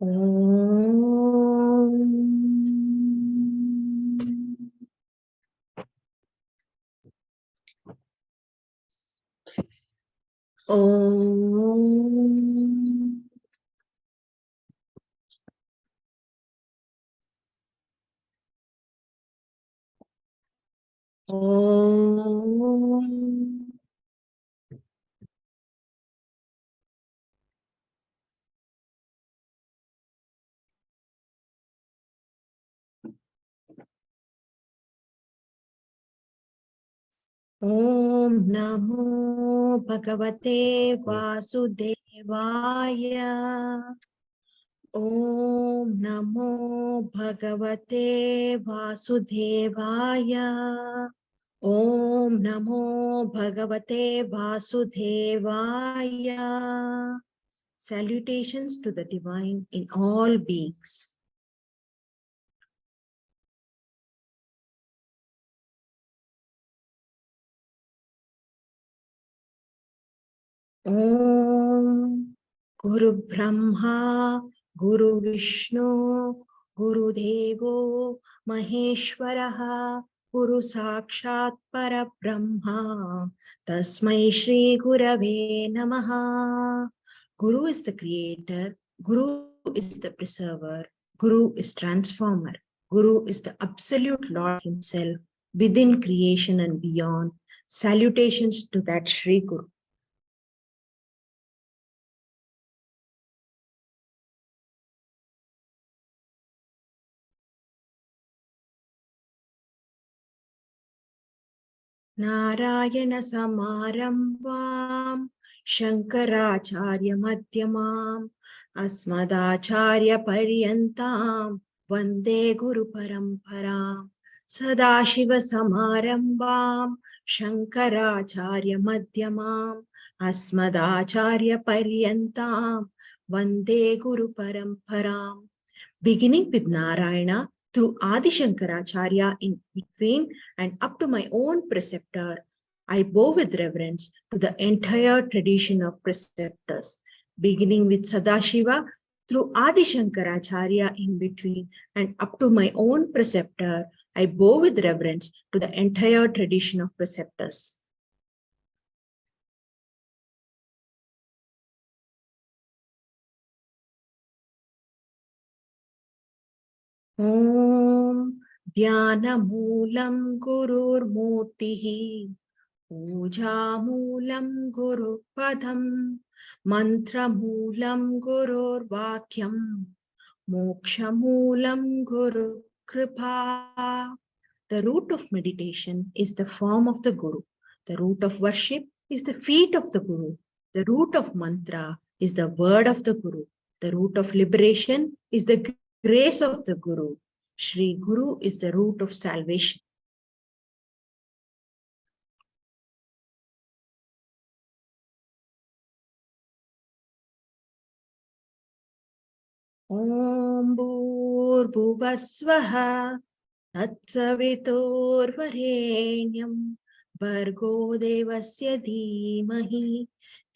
Om Namo Bhagavate Vasudevaya. Om Namo Bhagavate Vasudevaya. Om Namo Bhagavate Vasudevaya. Salutations to the divine in all beings. Om Guru Brahma, Guru Vishnu, Guru Devo, Maheshwaraha, Guru Sakshat Parabrahma, Tasmai Shri Gurave Namaha. Guru is the creator, Guru is the preserver, Guru is transformer, Guru is the absolute Lord himself within creation and beyond. Salutations to that Shri Guru. Narayana Samarambam Shankaracharya Madhyamam Asmadacharya Paryantam Vande Guru Paramparam Sadashiva Samarambam Shankaracharya Madhyamam Asmadacharya Paryantam Vande Guru Paramparam. Beginning with Narayana through Adi Shankaracharya in between and up to my own preceptor, I bow with reverence to the entire tradition of preceptors. Beginning with Sadashiva through Adi Shankaracharya in between and up to my own preceptor, I bow with reverence to the entire tradition of preceptors. Om Dhyanam Gururmurtihi Pujamulam Guru Padam Mantramulam Gurur Vakyam Mokshamulam Guru Kripa. The root of meditation is the form of the Guru. The root of worship is the feet of the Guru. The root of mantra is the word of the Guru. The root of liberation is the grace of the Guru. Shri Guru is the root of salvation. Om Bhur-bhuvasvaha Tatsavitur-varenyam Bhargo Devasya Dhimahi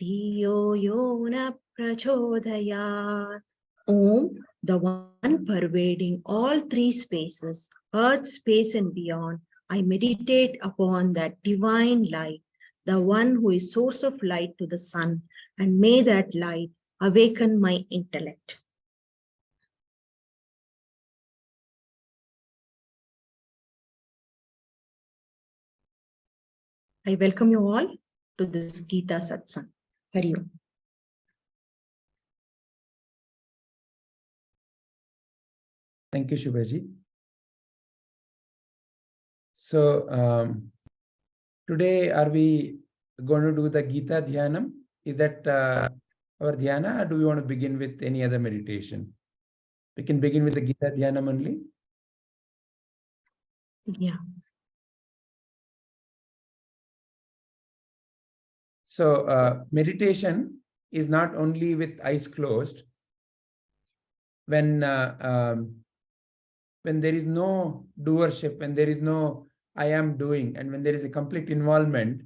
Dhiyo Yona Prachodayat. Om, the one pervading all three spaces, earth, space, and beyond, I meditate upon that divine light, the one who is source of light to the sun, and may that light awaken my intellect. I welcome you all to this Gita Satsang. Hari Om. Thank you, Shubhaji. So, today are we going to do the Gita Dhyanam? Is that our dhyana, or do we want to begin with any other meditation? We can begin with the Gita Dhyanam only. Yeah. So, meditation is not only with eyes closed. When there is no doership, when there is no I am doing, and when there is a complete involvement,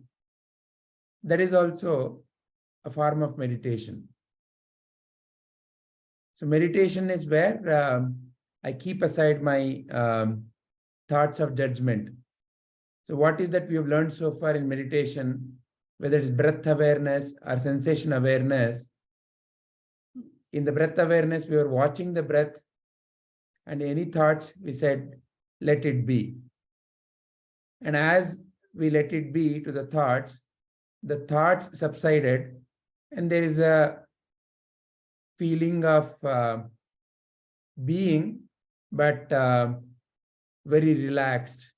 that is also a form of meditation. So meditation is where I keep aside my thoughts of judgment. So what is that we have learned so far in meditation, whether it's breath awareness or sensation awareness? In the breath awareness, we were watching the breath, and any thoughts, we said, let it be. And as we let it be to the thoughts subsided, and there is a feeling of being, but very relaxed,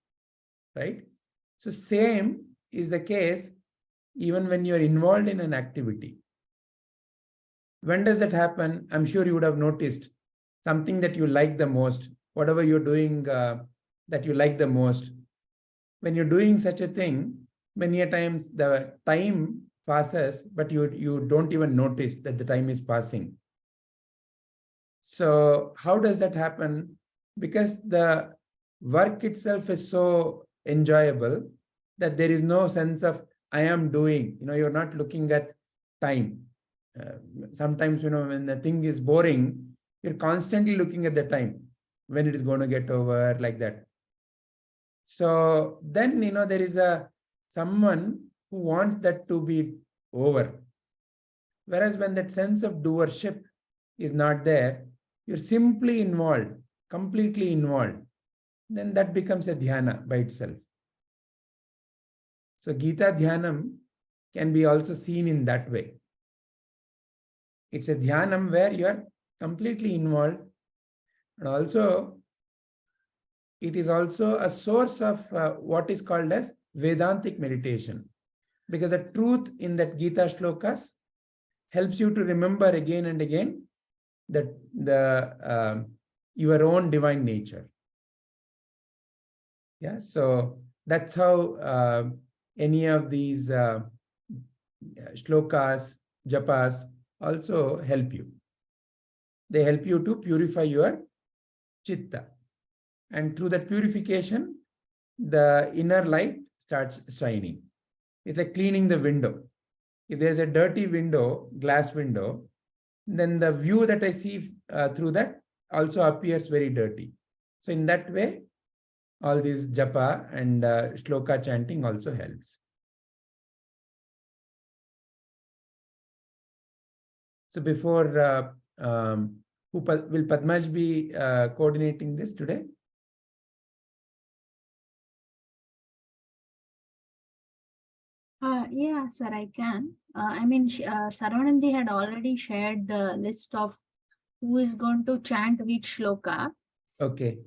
right? So same is the case even when you're involved in an activity. When does that happen? I'm sure you would have noticed something that you like the most, whatever you're doing that you like the most. When you're doing such a thing, many a times the time passes, but you don't even notice that the time is passing. So how does that happen? Because the work itself is so enjoyable that there is no sense of I am doing. You're not looking at time. Sometimes, when the thing is boring, you're constantly looking at the time, when it is going to get over, like that. So then, there is someone who wants that to be over. Whereas when that sense of doership is not there, you're simply involved, completely involved, then that becomes a dhyana by itself. So Gita Dhyanam can be also seen in that way. It's a dhyanam where you are completely involved, and also it is also a source of what is called as Vedantic meditation, because the truth in that Gita shlokas helps you to remember again and again that your own divine nature. Yeah, so that's how any of these shlokas, japas also help you. They help you to purify your chitta. And through that purification, the inner light starts shining. It's like cleaning the window. If there's a dirty window, glass window, then the view that I see through that also appears very dirty. So in that way, all these japa and shloka chanting also helps. So before, will Padmaj be coordinating this today? Yeah, sir, I can. Sarvananji had already shared the list of who is going to chant which shloka. Okay.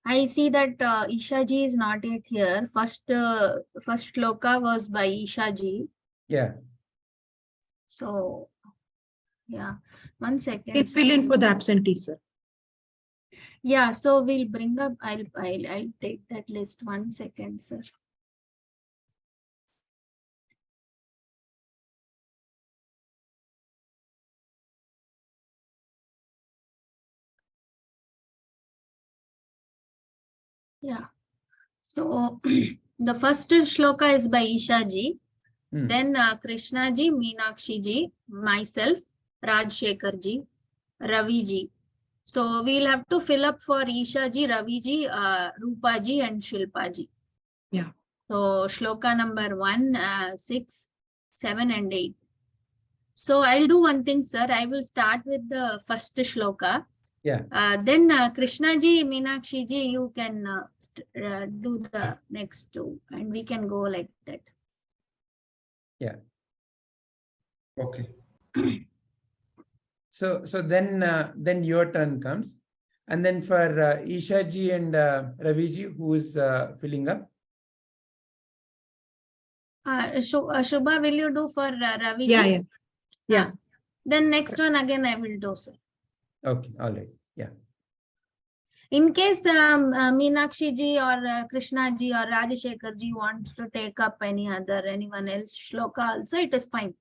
I see that Ishaji is not yet here. First shloka was by Ishaji. Yeah. So, yeah, 1 second. Can fill in for the absentee, sir. Yeah, so we'll bring up. I'll take that list. 1 second, sir. Yeah. So the first shloka is by Ishaji. Then Krishnaji, Meenakshiji, myself, Rajshekarji, Raviji. So we'll have to fill up for Ishaji, Raviji, Rupaji, and Shilpaji. Yeah. So shloka number 1, 6, 7, and 8. So I'll do one thing, sir. I will start with the first shloka. Yeah. Then Krishnaji, Meenakshiji, you can do the next two, and we can go like that. Yeah. Okay. So then your turn comes, and then for Ishaji and Raviji, who is filling up? Shubha, will you do for Raviji? Yeah. Yeah. Then next one again I will do, sir. Okay, all right. Yeah. In case Meenakshi ji or Krishna ji or Rajshekhar ji wants to take up anyone else shloka also, it is fine.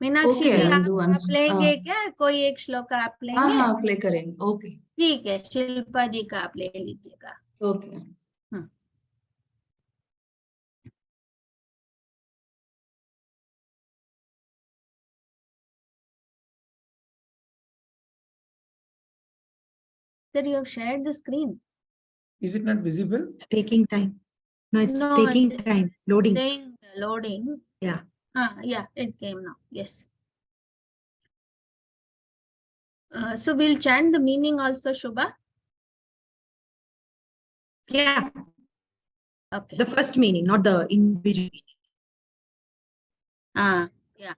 Meenakshi Okay, ji I'll आप do one. लेंगे क्या? कोई एक श्लोक आप लेंगे? हाँ, play करेंगे. Okay. ठीक है, शिल्पा जी का आप ले लीजिएगा. Okay. Sir, you have shared the screen. Is it not visible? It's taking time. No, it's No, taking it's time. Loading. saying loading. Yeah. Yeah, it came now. Yes. So we'll chant the meaning also, Shubha. Yeah. Okay. The first meaning, not the individual meaning. Yeah.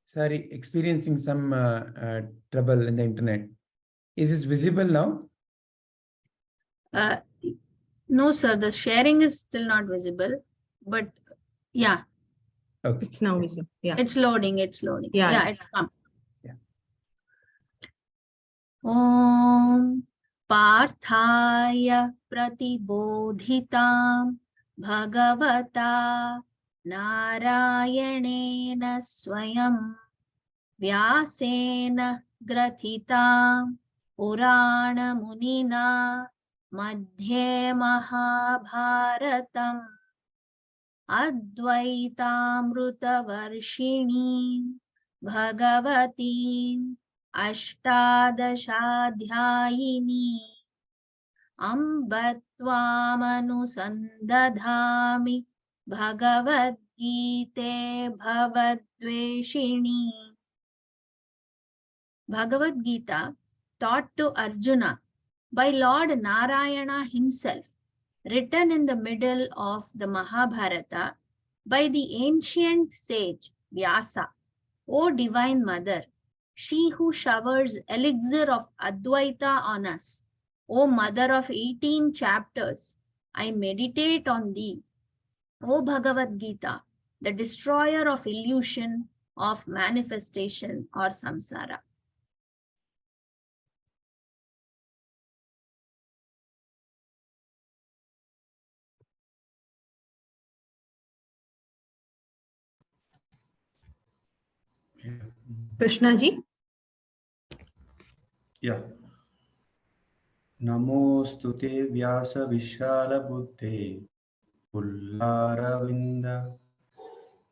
Sorry, experiencing some trouble in the internet. Is this visible now? No, sir, the sharing is still not visible, but yeah, Okay. It's now visible. Yeah. it's loading. It's loading. Yeah, Yeah, yeah. it's come. Yeah. Om Parthaya Pratibodhitam Bhagavata Narayanena Swayam Vyasena Grathitam Purana Munina Madhye Mahabharatam Advaitaamrutavarshini Bhagavati Ashtadashadhyayini Ambatvāmanusandadhāmi Bhagavad Gita Bhavadveshini. Bhagavad Gita taught to Arjuna by Lord Narayana himself, written in the middle of the Mahabharata by the ancient sage Vyasa. O Divine Mother, she who showers elixir of Advaita on us, O Mother of 18 chapters, I meditate on thee. O Bhagavad Gita, the destroyer of illusion, of manifestation or samsara. Krishna ji. Yeah. Namostute Vyasa Vishala Buddhe Pullaravinda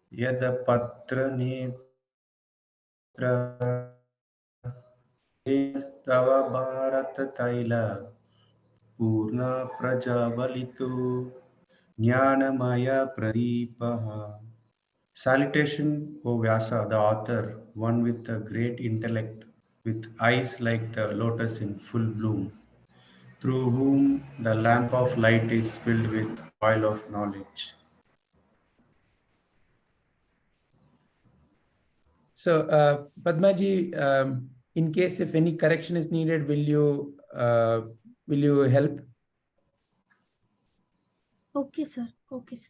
Yada Patra Netra Tava Bharata Taila Purna Prajavalitu Jnanamaya Pradipaha. Salutation, O Vyasa, the author, one with a great intellect, with eyes like the lotus in full bloom, through whom the lamp of light is filled with oil of knowledge. So, Padmaji, in case if any correction is needed, will you help? Okay, sir. Okay, sir.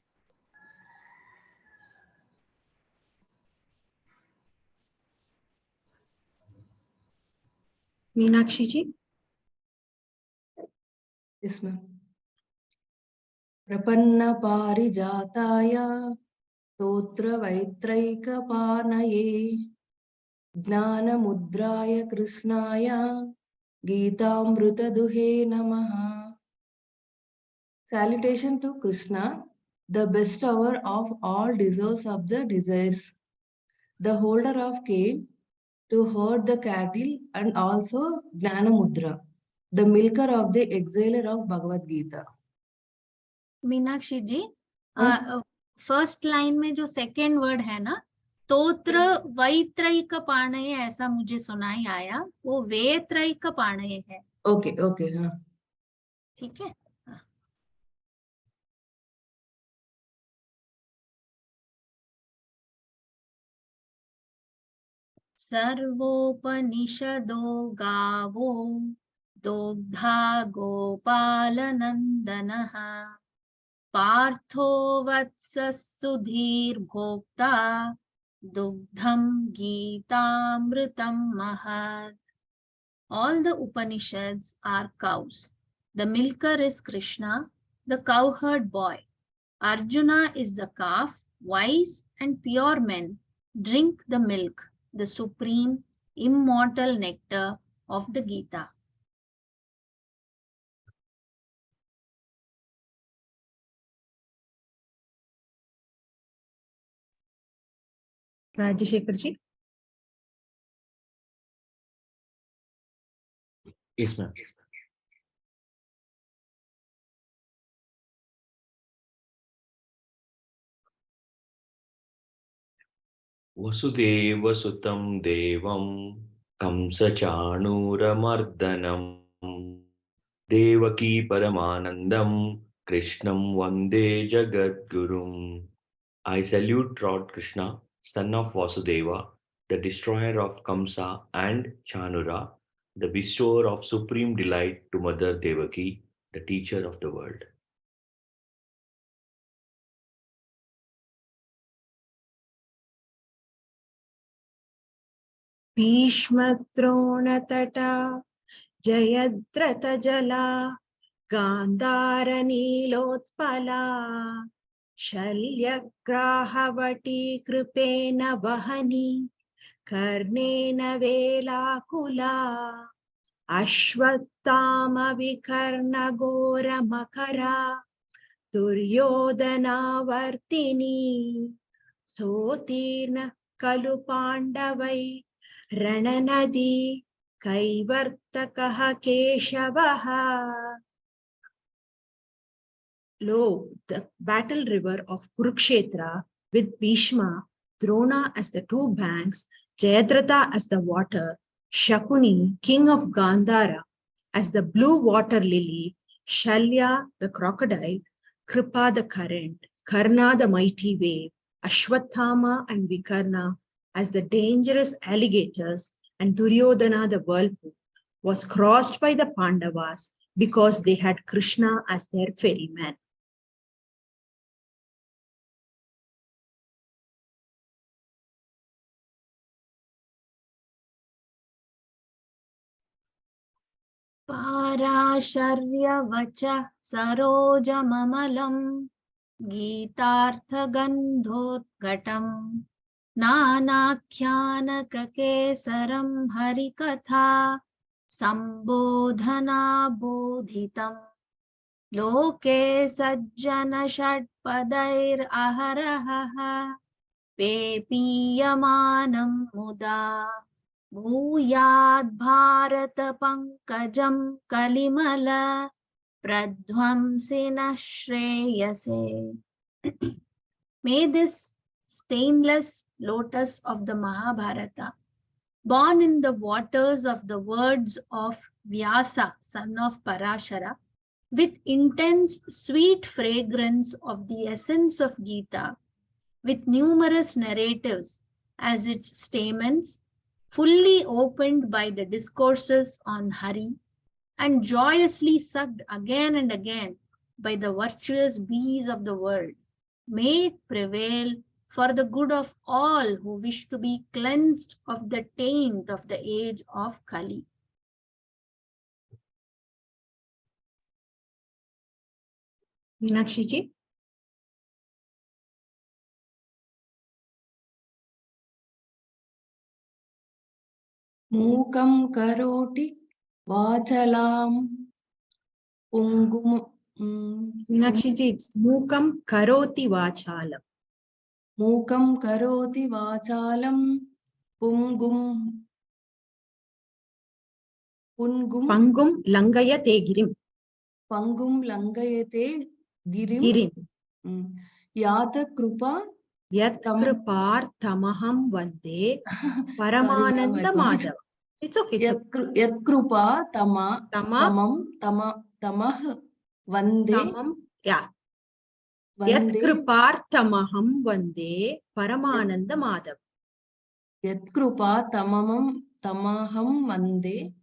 Meenakshi ji. Yes, ma'am. Prapanna parijataya stotra vaitraika panaye Jnana mudraya krishnaya Gitamruta duhe namaha. Salutation to Krishna, the bestower of all desires of the desires, the holder of cane to herd the cattle, and also Jnana Mudra, the milker of the exiler of Bhagavad Gita. Meenakshi ji, first line में जो second word है ना, तोत्र वैत्रैक पाणय, ऐसा मुझे सुनाई आया, वो वेत्रैक पाणय है. ओके ओके, हाँ ठीक है. सर्वोपनिषदो गावो दोग्धा गोपालनन्दनः Partho वत्सः Dugdham Gitamritam Mahat. All the Upanishads are cows. The milker is Krishna, the cowherd boy. Arjuna is the calf. Wise and pure men drink the milk, the supreme, immortal nectar of the Gita. Rajashekar ji. Yes, ma'am. Vasudeva sutam devam kamsachanuramardanam devaki paramanandam krishnam vande jagadgurum. I salute Lord Krishna, son of Vasudeva, the destroyer of Kamsa and Chanura, the bestower of supreme delight to Mother Devaki, the teacher of the world. भीष्मद्रोणतटा जयद्रथजला गान्धारनीलोत्पला शल्यग्राहवटी कृपेण वहनी कर्णेन वेलाकुला अश्वत्थामविकर्णघोरमकरा दुर्योधनावर्तिनी सोत्तीर्ण खलु पाण्डवै रणनदी कैवर्तकः केशवः. Lo, the battle river of Kuru-kṣhetra with Bhishma, Drona as the two banks, Jayadratha as the water, Shakuni, king of Gandhara, as the blue water lily, Shalya, the crocodile, Kripa, the current, Karna, the mighty wave, Ashwathama and Vikarna as the dangerous alligators, and Duryodhana, the whirlpool, was crossed by the Pandavas because they had Krishna as their ferryman. पाराशर्यवचः सरोजममलं गीतार्थगन्धोद्घटं नानाख्यानककेसरं हरिकथा सम्बोधनाबोधितं लोके सज्जनषट्पदैरहरहः पेपीयमानं मुदा भूयाद् Bharat पंकजं कलिमल pradhvamsina shreyase. May this stainless lotus of the Mahabharata, born in the waters of the words of Vyasa, son of Parashara, with intense sweet fragrance of the essence of Gita, with numerous narratives as its stamens, fully opened by the discourses on Hari, and joyously sucked again and again by the virtuous bees of the world, may it prevail for the good of all who wish to be cleansed of the taint of the age of Kali. Meenakshi ji. Mukam karoti vachalam pungum. Meenakshi ji, it's Mukam karoti vachalam. Mukam karoti vachalam pungum. Pangum langayate girim. Pangum langayate girim. Girim. Yata krupa. Yat kripar tamaham vande Paramananda Madhav. It's okay. Yat krupa tamah vande. Tamam, yeah. Yat kripar tamaham vande Paramananda Madhav. Yat krupa tamaham vande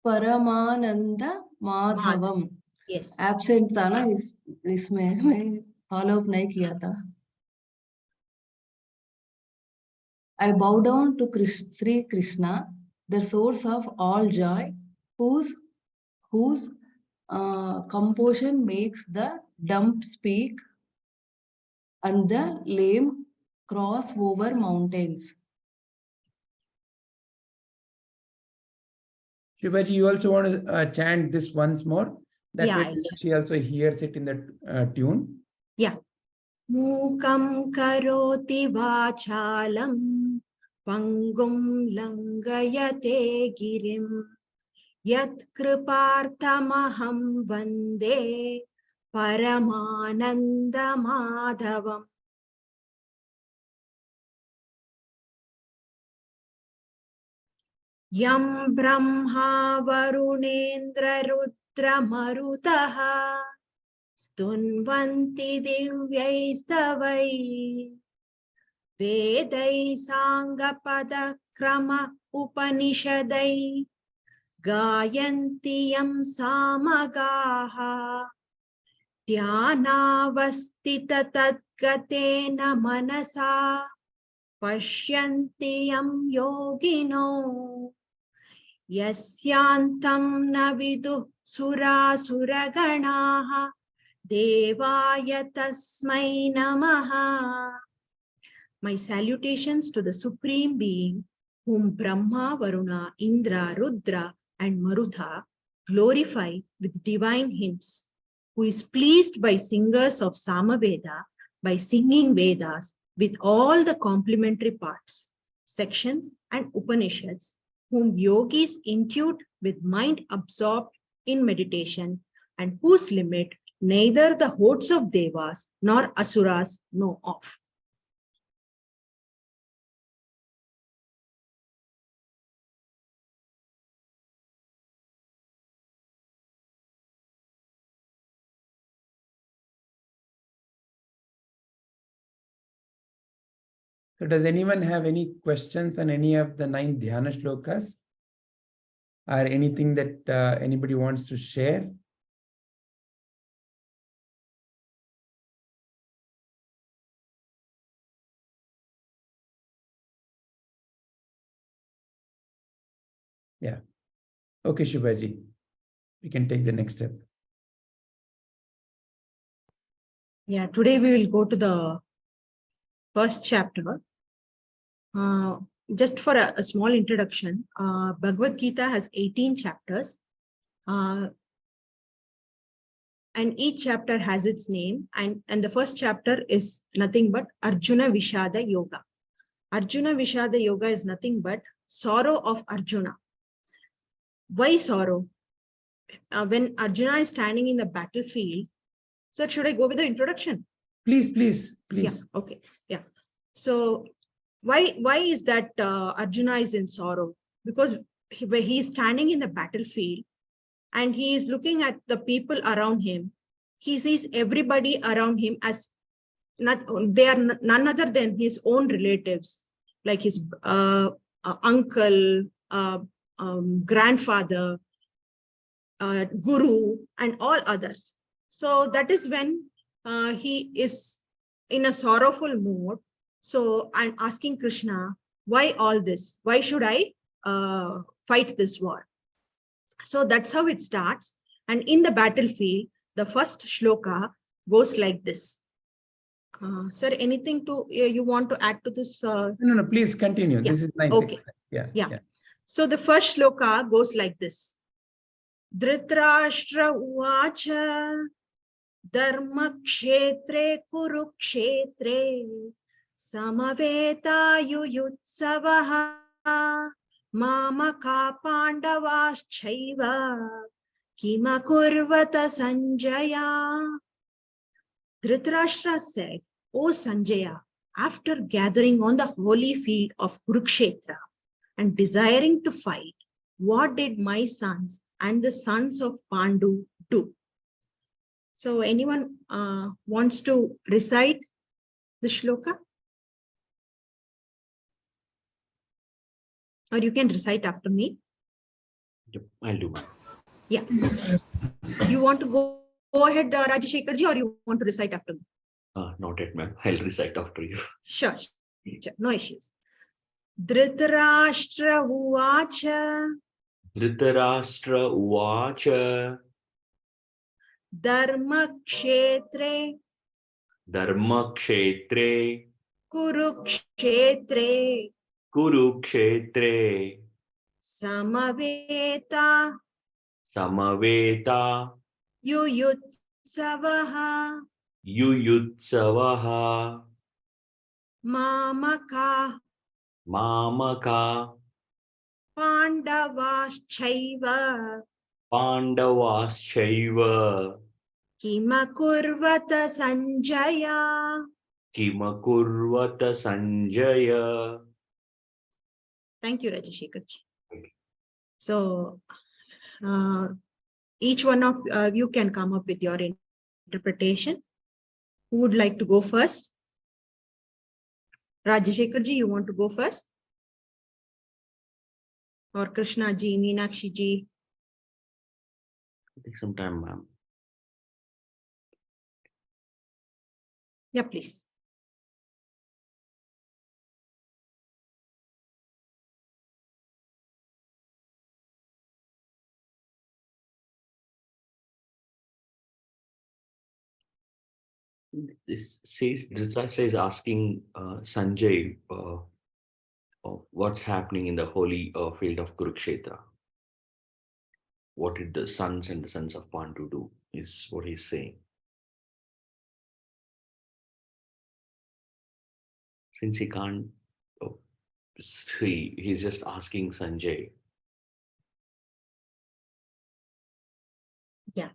Paramananda Madhavam. Yes. Absent था ना इसमें मैं follow up नहीं किया था. I bow down to Sri Krishna, the source of all joy, whose composition makes the dumb speak and the lame cross over mountains. Shivaji, you also want to chant this once more? That way she also hears it in the tune. Yeah. Mukam karoti vachalam pangum langayate girim Yat kriparthamaham vande Paramananda Madhavam. Yam Brahma Varunendra Rudra Marutaha Stunvanti Divyaistavai Vedai Sanghapada Krama Upanishadai Gayanti Yam Samagaha Dhyanavastita Tadgatena Manasa Pashyanti Yam Yogino Yasyantam Navidu Sura Suraganaha Devaya Tasmai Namaha. My salutations to the Supreme Being, whom Brahma, Varuna, Indra, Rudra, and Marutha glorify with divine hymns, who is pleased by singers of Samaveda by singing Vedas with all the complementary parts, sections, and Upanishads, whom yogis intuit with mind absorbed in meditation, and whose limit neither the hosts of Devas nor Asuras know of. So does anyone have any questions on any of the 9 Dhyana shlokas? Or anything that anybody wants to share? Yeah. Okay, Shubhaji. We can take the next step. Yeah, today we will go to the first chapter. Just for a small introduction, Bhagavad Gita has 18 chapters. And each chapter has its name. And the first chapter is nothing but Arjuna Vishada Yoga. Arjuna Vishada Yoga is nothing but sorrow of Arjuna. Why sorrow? When Arjuna is standing in the battlefield, sir, should I go with the introduction? Please. Yeah, okay. Yeah. So why is that Arjuna is in sorrow? Because he is standing in the battlefield and he is looking at the people around him. He sees everybody around him as they are none other than his own relatives, like his uncle, grandfather, guru, and all others. So that is when he is in a sorrowful mood. So I'm asking Krishna, why all this? Why should I fight this war? So that's how it starts. And in the battlefield, the first shloka goes like this. Sir, anything to you want to add to this? No, please continue. Yeah. This is nice. Okay. Yeah. So the first shloka goes like this. Dhritarashtra uvacha dharma-kṣhetre kuru-kṣhetre samaveta yuyutsavaha mamaka pandavaschaiva kimakurvata Sanjaya. Dhritarashtra said, O Sanjaya, after gathering on the holy field of Kuru-kṣhetra and desiring to fight, what did my sons and the sons of Pandu do? So anyone wants to recite the shloka? Or you can recite after me. Yep, I'll do. Yeah. You want to go ahead, Rajashekharji, or you want to recite after me? Not yet, ma'am. I'll recite after you. Sure. No issues. Dhritarashtra uvacha Dhritarashtra uvacha dharma-kṣhetre dharma-kṣhetre kuru-kṣhetre kuru-kṣhetre samaveta yuyutsavaha mamaka mamaka Pandavaschaiva Pandavaschaiva Kimakurvata Sanjaya. Kimakurvata Sanjaya. Thank you, Rajashekarji. So, each one of you can come up with your interpretation. Who would like to go first? Rajashekarji, you want to go first? Or Krishna ji, Meenakshi ji? Take some time, ma'am. Yeah, please. This says Dhritarashtra is asking Sanjay what's happening in the holy field of Kuru-kṣhetre. What did the sons and the sons of Pandu do, is what he's saying. Since he can't see, he's just asking Sanjay. Yeah.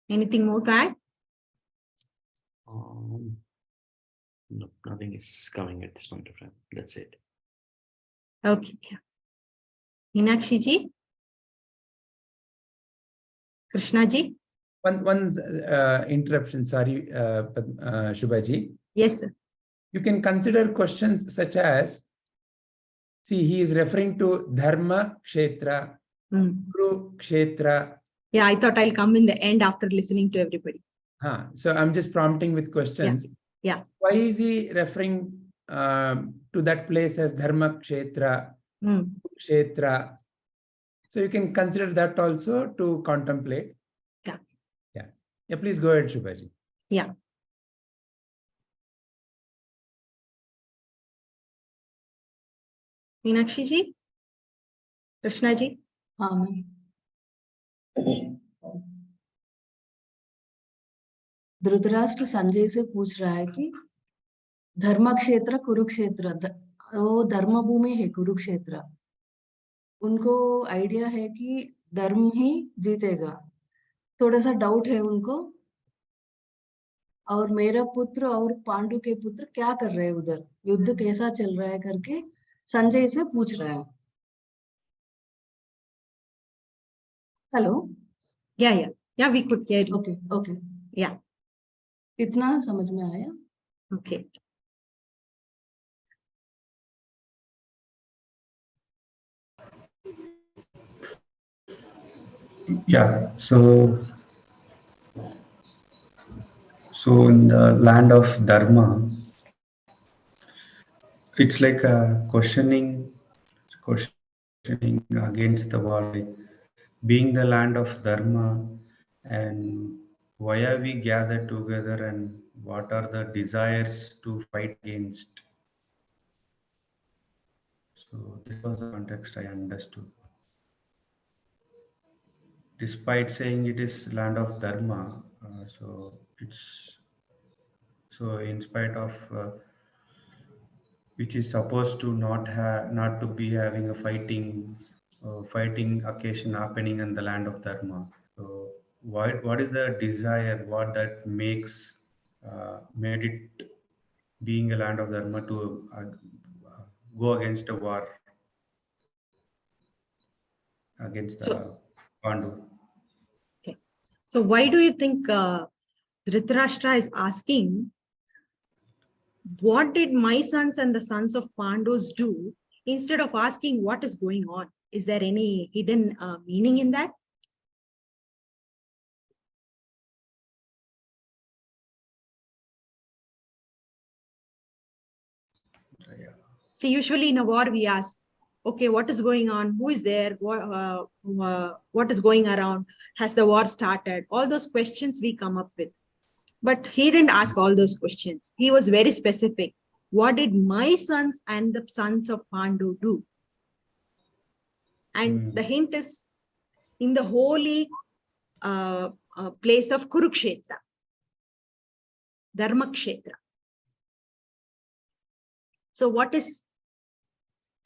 Anything more to add? No, nothing is coming at this point of time. That's it. Okay. Yeah. Meenakshi ji? Krishna ji? One interruption, sorry, Shubhaji. Yes, sir. You can consider questions such as, see, he is referring to Dharma-kṣhetre, kuru-kṣhetre. Yeah, I thought I'll come in the end after listening to everybody. So I'm just prompting with questions. Yeah. Why is he referring to that place as Dharma-kṣhetre, kṣhetre? So you can consider that also to contemplate. Yeah, please go ahead, Shubhaji. Yeah. Meenakshi ji? Krishna ji? Dhritarashtra Sanjay से पूछ रहा है कि धर्म क्षेत्र कुरुक्षेत्र, वो धर्म भूमि है कुरुक्षेत्र, उनको आइडिया है कि धर्म ही जीतेगा, थोड़ा सा डाउट है उनको, और मेरा पुत्र और पांडु के पुत्र क्या कर रहे हैं उधर, युद्ध कैसा चल रहा है करके संजय से पूछ रहा है. Hello? Yeah, we could hear you. Okay. Yeah. इतना समझ में आया? Okay. Yeah, so in the land of Dharma, it's like a questioning against the world, like being the land of Dharma, and why are we gathered together, and what are the desires to fight against. So this was the context I understood. Despite saying it is land of Dharma, so in spite of which is supposed to not to be having a fighting occasion happening in the land of Dharma. So what is the desire, what that makes made it being a land of Dharma to go against a war against the Pandu? Okay. So why do you think Dhritarashtra is asking, what did my sons and the sons of Pandus do, instead of asking what is going on? Is there any hidden meaning in that? See, usually in a war we ask, okay, what is going on? Who is there? What is going around? Has the war started? All those questions we come up with. But he didn't ask all those questions. He was very specific. What did my sons and the sons of Pandu do? And the hint is in the holy place of Kuru-kṣhetre, Dharma-kṣhetre. So what is,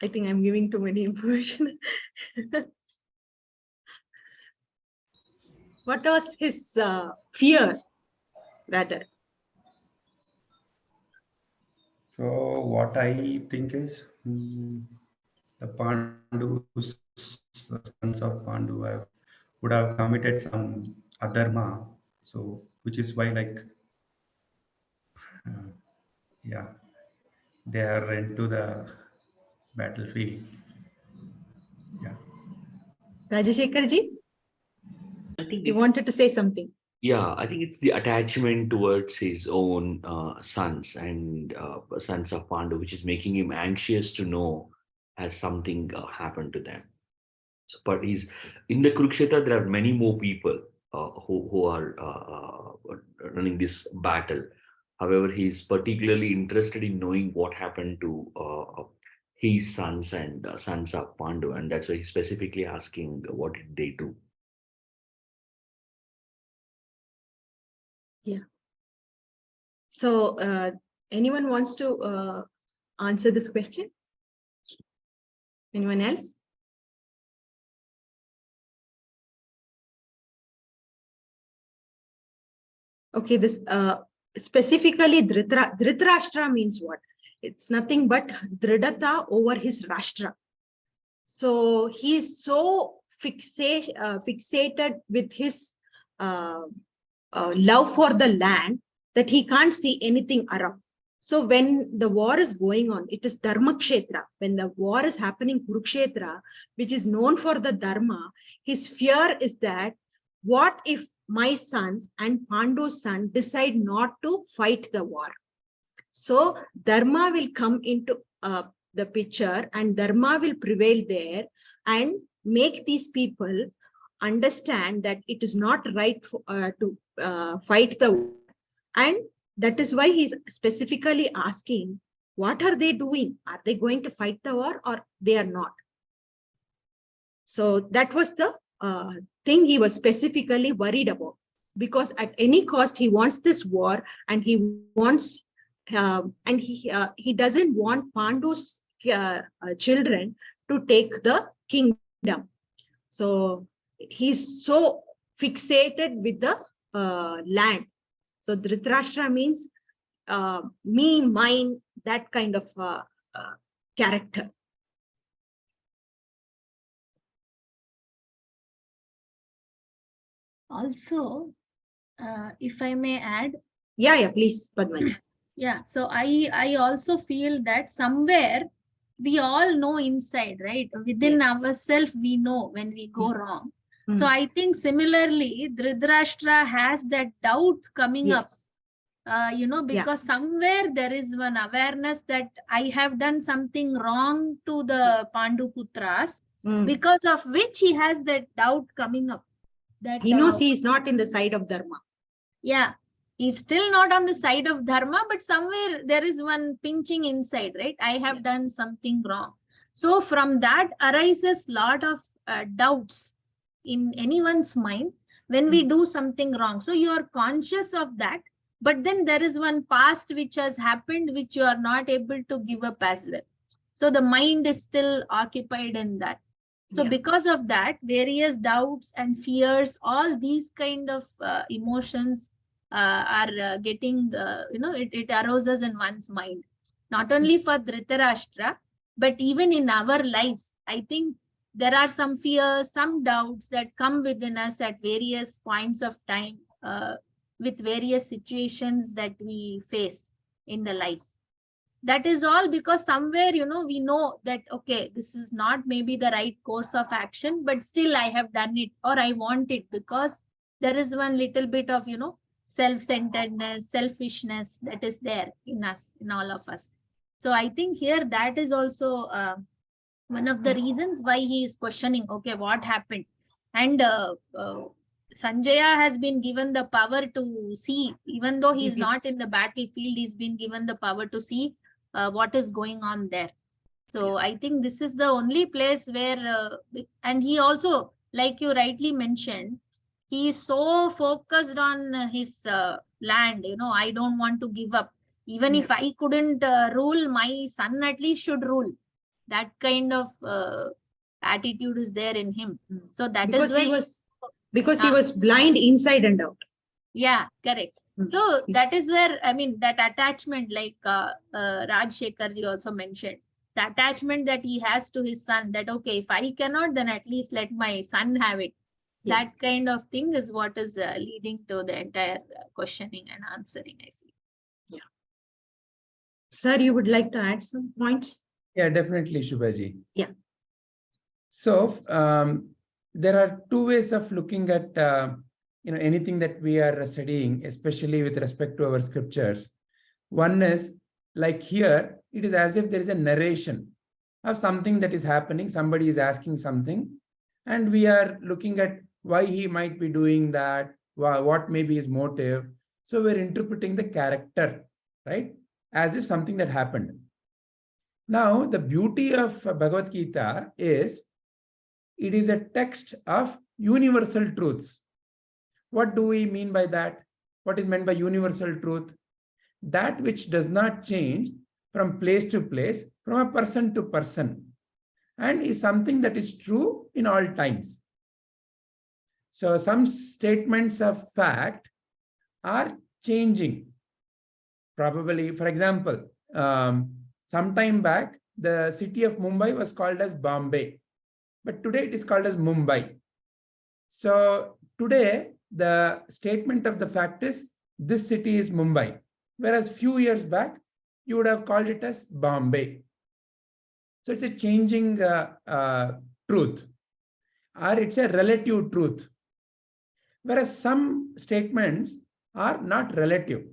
I think I'm giving too many information. What was his fear, rather? So what I think is the Pandus, the sons of Pandu would have committed some adharma. So which is why like yeah, they are into the battlefield. Yeah. Rajashekar ji, I think you it's, wanted to say something. yeah, I think it's the attachment towards his own sons and sons of Pandu, which is making him anxious to know has something happened to them. So, but he's in the kuru-kṣhetre. There are many more people who are running this battle. However, he's particularly interested in knowing what happened to his sons and sons of Pandu, and that's why he's specifically asking what did they do. Yeah. So anyone wants to answer this question? Anyone else? Okay, this specifically Dhritarashtra means what? It's nothing but Dridata over his Rashtra. So he's so fixated with his love for the land that he can't see anything around. So when the war is going on, it is Dharma-kṣhetre. When the war is happening, kuru-kṣhetre, which is known for the Dharma, his fear is that what if my sons and Pandu's son decide not to fight the war? So Dharma will come into the picture, and Dharma will prevail there and make these people understand that it is not right to fight the war. And that is why he's specifically asking, what are they doing? Are they going to fight the war or they are not? So that was the thing he was specifically worried about, because at any cost he wants this war, and he wants and he doesn't want Pandu's children to take the kingdom. So he's so fixated with the land. So Dhritarashtra means me, mine, that kind of character. Also, if I may add. Yeah, please, Padmaji. Yeah, so I also feel that somewhere we all know inside, right? Within ourselves, we know when we go wrong. So I think similarly, Dhritarashtra has that doubt coming up, because somewhere there is one awareness that I have done something wrong to the Pandu Putras, because of which he has that doubt coming up. That he knows he is not in the side of Dharma. Yeah. He's still not on the side of Dharma, but somewhere there is one pinching inside, right? I have done something wrong. So from that arises a lot of doubts in anyone's mind when we do something wrong. So you are conscious of that, but then there is one past which has happened, which you are not able to give up as well. So the mind is still occupied in that. So because of that, various doubts and fears, all these kind of emotions are getting, it arouses in one's mind. Not only for Dhritarashtra, but even in our lives. I think there are some fears, some doubts that come within us at various points of time with various situations that we face in the life. That is all because somewhere, we know that, okay, this is not maybe the right course of action, but still I have done it, or I want it, because there is one little bit of, self-centeredness, selfishness that is there in us, in all of us. So I think here that is also one of the reasons why he is questioning, okay, what happened? And Sanjaya has been given the power to see, even though he is not in the battlefield, he's been given the power to see what is going on there. So I think this is the only place where, and he also, like you rightly mentioned, he is so focused on his land, I don't want to give up. Even if I couldn't rule, my son at least should rule. That kind of attitude is there in him. So that because is why he was blind inside and out. Yeah, correct. So that is where, I mean, that attachment, like Rajshekhar ji also mentioned, the attachment that he has to his son, that okay, if I cannot, then at least let my son have it. Yes. That kind of thing is what is leading to the entire questioning and answering, I feel. Yeah. Sir, you would like to add some points? Yeah, definitely, Shubhaji. Yeah. So there are two ways of looking at anything that we are studying, especially with respect to our scriptures. One is like here, it is as if there is a narration of something that is happening. Somebody is asking something, and we are looking at why he might be doing that, what may be his motive. So we're interpreting the character, right, as if something that happened. Now, the beauty of Bhagavad Gita is it is a text of universal truths. What do we mean by that? What is meant by universal truth? That which does not change from place to place, from a person to person, and is something that is true in all times. So some statements of fact are changing. Probably, for example, some time back, the city of Mumbai was called as Bombay, but today it is called as Mumbai. So today, the statement of the fact is this city is Mumbai, whereas few years back, you would have called it as Bombay. So it's a changing truth, or it's a relative truth. Whereas some statements are not relative.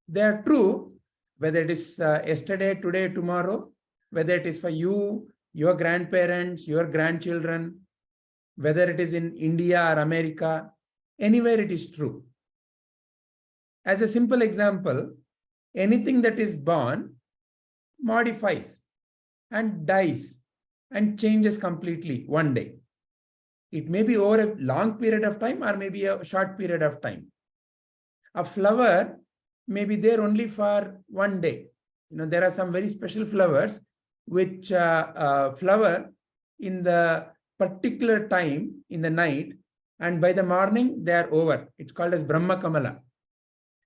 They are true, whether it is yesterday, today, tomorrow, whether it is for you, your grandparents, your grandchildren, whether it is in India or America, anywhere it is true. As a simple example, anything that is born modifies and dies and changes completely one day. It may be over a long period of time or maybe a short period of time. A flower may be there only for one day. There are some very special flowers which flower in the particular time in the night, and by the morning they are over. It's called as Brahma Kamala.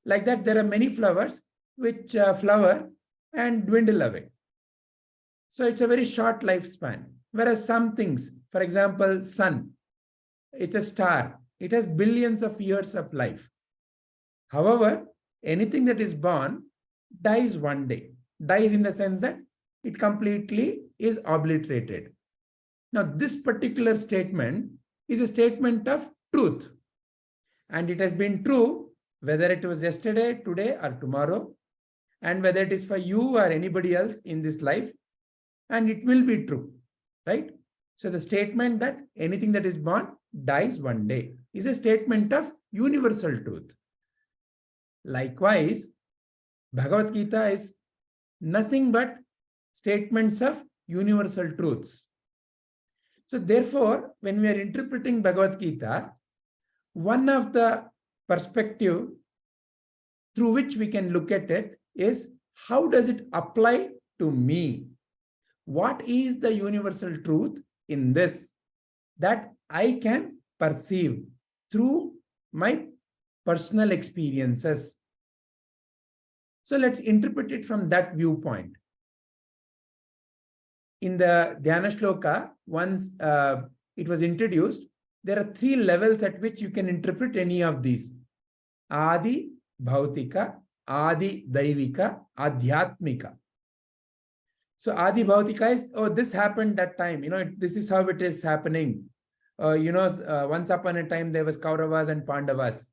Like that, there are many flowers which flower and dwindle away. So it's a very short lifespan. Whereas some things, for example, sun, it's a star. It has billions of years of life. However, anything that is born dies one day. Dies in the sense that it completely is obliterated. Now, this particular statement is a statement of truth. And it has been true whether it was yesterday, today, or tomorrow, and whether it is for you or anybody else in this life, and it will be true, right? So the statement that anything that is born dies one day is a statement of universal truth. Likewise, Bhagavad Gita is nothing but statements of universal truths. So therefore, when we are interpreting Bhagavad Gita, one of the perspective through which we can look at it is how does it apply to me? What is the universal truth in this that I can perceive through my personal experiences? So let's interpret it from that viewpoint. In the Dhyana Shloka, once it was introduced, there are 3 levels at which you can interpret any of these. Adi Bhautika, Adi Daivika, Adhyatmika. So Adi Bhautika is, oh, this happened that time. This is how it is happening. Once upon a time there was Kauravas and Pandavas.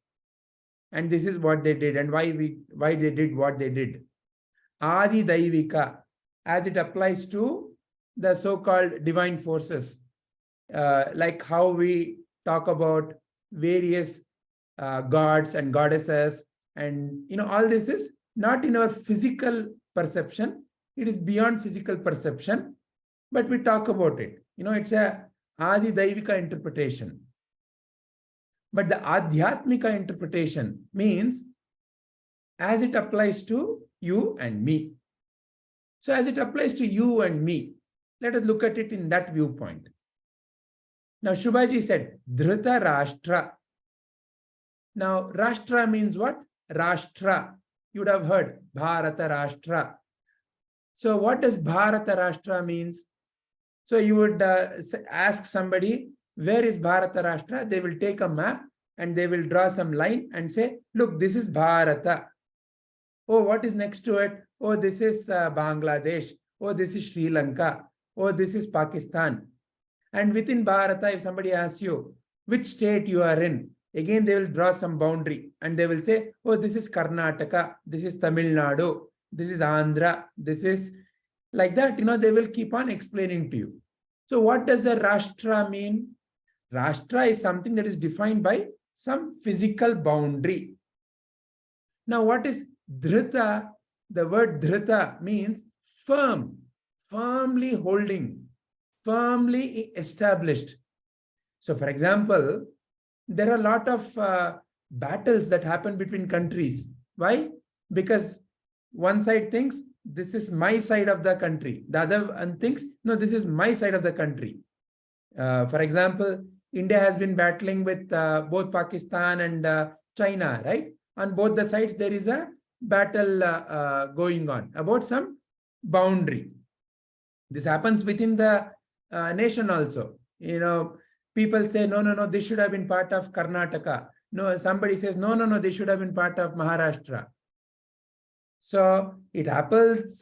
And this is what they did and why they did what they did. Adi Daivika, as it applies to the so-called divine forces, like how we talk about various gods and goddesses, and all this is not in our physical perception. It is beyond physical perception, but we talk about it. It's a Adi Daivika interpretation. But the Adhyatmika interpretation means as it applies to you and me. So as it applies to you and me, let us look at it in that viewpoint. Now Shubhaji said, Dhrita Rashtra. Now Rashtra means what? Rashtra. You would have heard Bharata Rashtra. So what does Bharata Rashtra means? So you would ask somebody, where is Bharata Rashtra? They will take a map and they will draw some line and say, look, this is Bharata. Oh, what is next to it? Oh, this is Bangladesh. Oh, this is Sri Lanka. Oh, this is Pakistan. And within Bharata, if somebody asks you which state you are in, again they will draw some boundary and they will say, oh, this is Karnataka, this is Tamil Nadu, this is Andhra, this is like that. They will keep on explaining to you. So what does a Rashtra mean? Rashtra is something that is defined by some physical boundary. Now what is Dhrita? The word Dhrita means firm, firmly holding, firmly established. So for example, there are a lot of battles that happen between countries. Why? Because one side thinks this is my side of the country. The other one thinks, no, this is my side of the country. For example, India has been battling with both Pakistan and China, right? On both the sides, there is a battle going on about some boundary. This happens within the nation also. People say, no, this should have been part of Karnataka. No, somebody says, no, this should have been part of Maharashtra. So it happens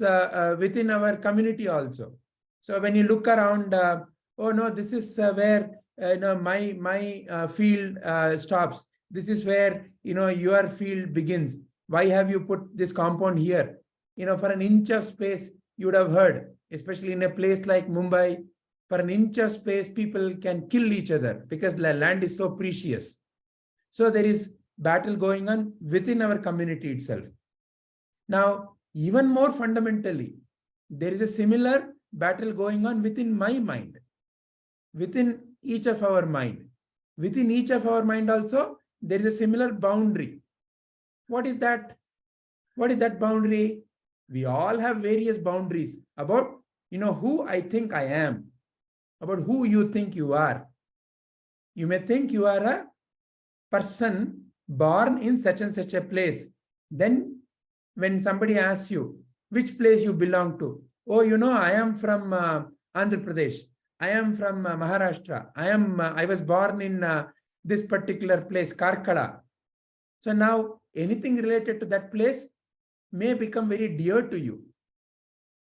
within our community also. So when you look around, oh no, this is where my field stops. This is where your field begins. Why have you put this compound here? For an inch of space, you would have heard, especially in a place like Mumbai, for an inch of space, people can kill each other because the land is so precious. So there is battle going on within our community itself. Now, even more fundamentally, there is a similar battle going on within my mind, within each of our mind. Within each of our mind also, there is a similar boundary. What is that? What is that boundary? We all have various boundaries about, who I think I am, about who you think you are. You may think you are a person born in such and such a place. Then when somebody asks you which place you belong to, oh, I am from Andhra Pradesh. I am from Maharashtra. I was born in this particular place, Karkala. So now anything related to that place may become very dear to you.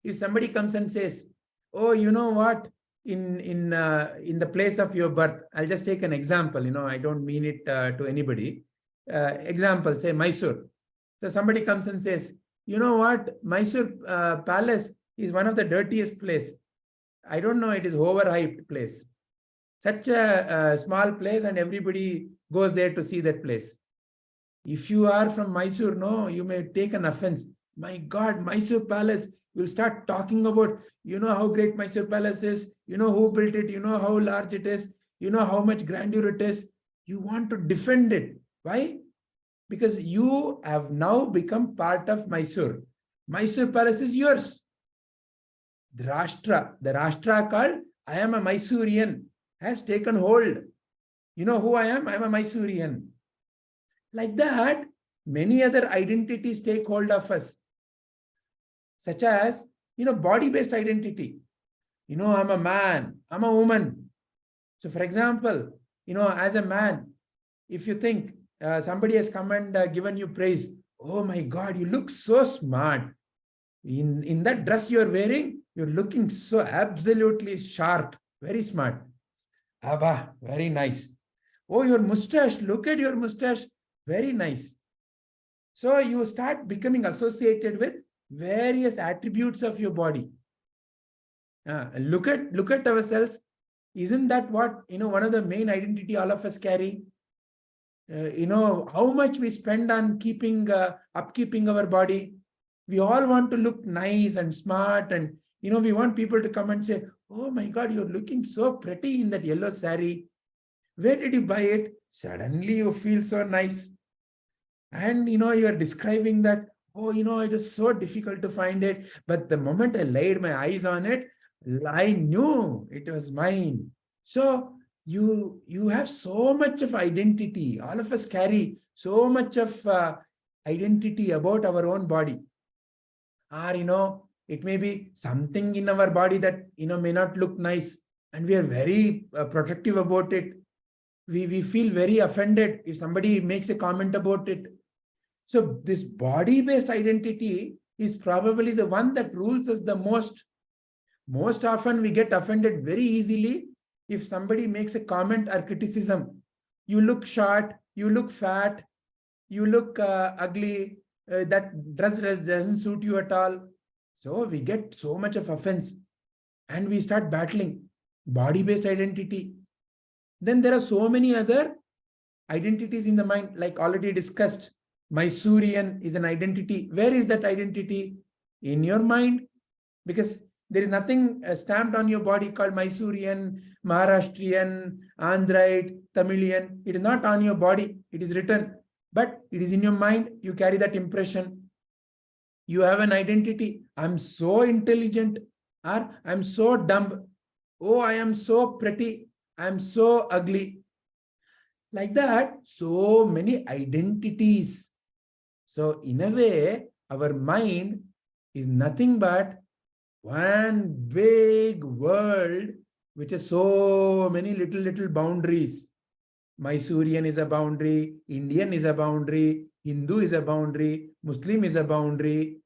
If somebody comes and says, oh, you know what, in the place of your birth, I'll just take an example, I don't mean it to anybody. Example, say Mysore. So somebody comes and says, you know what, Mysore Palace is one of the dirtiest place. I don't know, it is overhyped place. Such a small place and everybody goes there to see that place. If you are from Mysore, no, you may take an offense. My God, Mysore Palace, you'll start talking about, how great Mysore Palace is, who built it, how large it is, how much grandeur it is. You want to defend it. Why? Because you have now become part of Mysore. Mysore Palace is yours. The Rashtra called, I am a Mysorean, has taken hold. You know who I am? I am a Mysorean. Like that, many other identities take hold of us, such as, body-based identity. I'm a man, I'm a woman. So for example, as a man, if you think somebody has come and given you praise, oh my God, you look so smart. In that dress you're wearing, you're looking so absolutely sharp, very smart. Abba, very nice. Oh, your mustache, look at your mustache, very nice. So you start becoming associated with various attributes of your body. Look at ourselves. Isn't that what, one of the main identity all of us carry? How much we spend on upkeeping our body. We all want to look nice and smart, and we want people to come and say, oh my God, you're looking so pretty in that yellow saree. Where did you buy it? Suddenly you feel so nice. And you are describing that, oh, it was so difficult to find it. But the moment I laid my eyes on it, I knew it was mine. So you have so much of identity. All of us carry so much of identity about our own body. Or, it may be something in our body that, may not look nice. And we are very protective about it. We feel very offended if somebody makes a comment about it. So this body-based identity is probably the one that rules us the most. Most often we get offended very easily if somebody makes a comment or criticism. You look short, you look fat, you look ugly, that dress doesn't suit you at all. So we get so much of offense and we start battling body-based identity. Then there are so many other identities in the mind, like already discussed. Mysorean is an identity. Where is that identity? In your mind. Because there is nothing stamped on your body called Mysorean, Maharashtrian, Andhraite, Tamilian. It is not on your body. It is written. But it is in your mind. You carry that impression. You have an identity. I'm so intelligent, or I'm so dumb. Oh, I am so pretty. I'm so ugly. Like that, so many identities. So in a way, our mind is nothing but one big world which has so many little boundaries. Mysorean is a boundary, Indian is a boundary, Hindu is a boundary, Muslim is a boundary,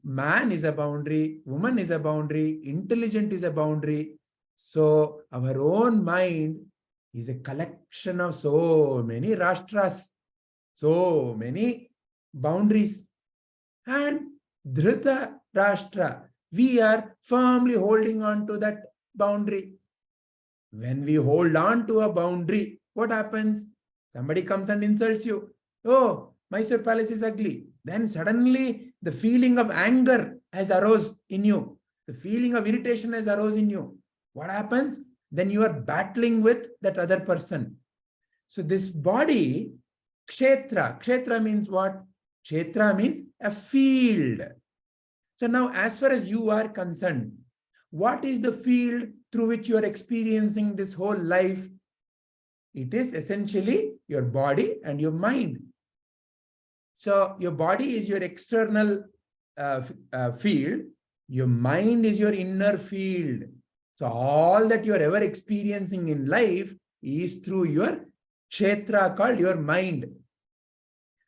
man is a boundary, woman is a boundary, intelligent is a boundary. So our own mind is a collection of so many rashtras, so many boundaries. And Dhrita Rashtra, we are firmly holding on to that boundary. When we hold on to a boundary, what happens? Somebody comes and insults you. Oh, Mysore Palace is ugly. Then suddenly the feeling of anger has arose in you. The feeling of irritation has arose in you. What happens? Then you are battling with that other person. So this body, kshetra. Kshetra means what? Kshetra means a field. So now as far as you are concerned, what is the field through which you are experiencing this whole life? It is essentially your body and your mind. So your body is your external field. Your mind is your inner field. So all that you are ever experiencing in life is through your kshetra called your mind.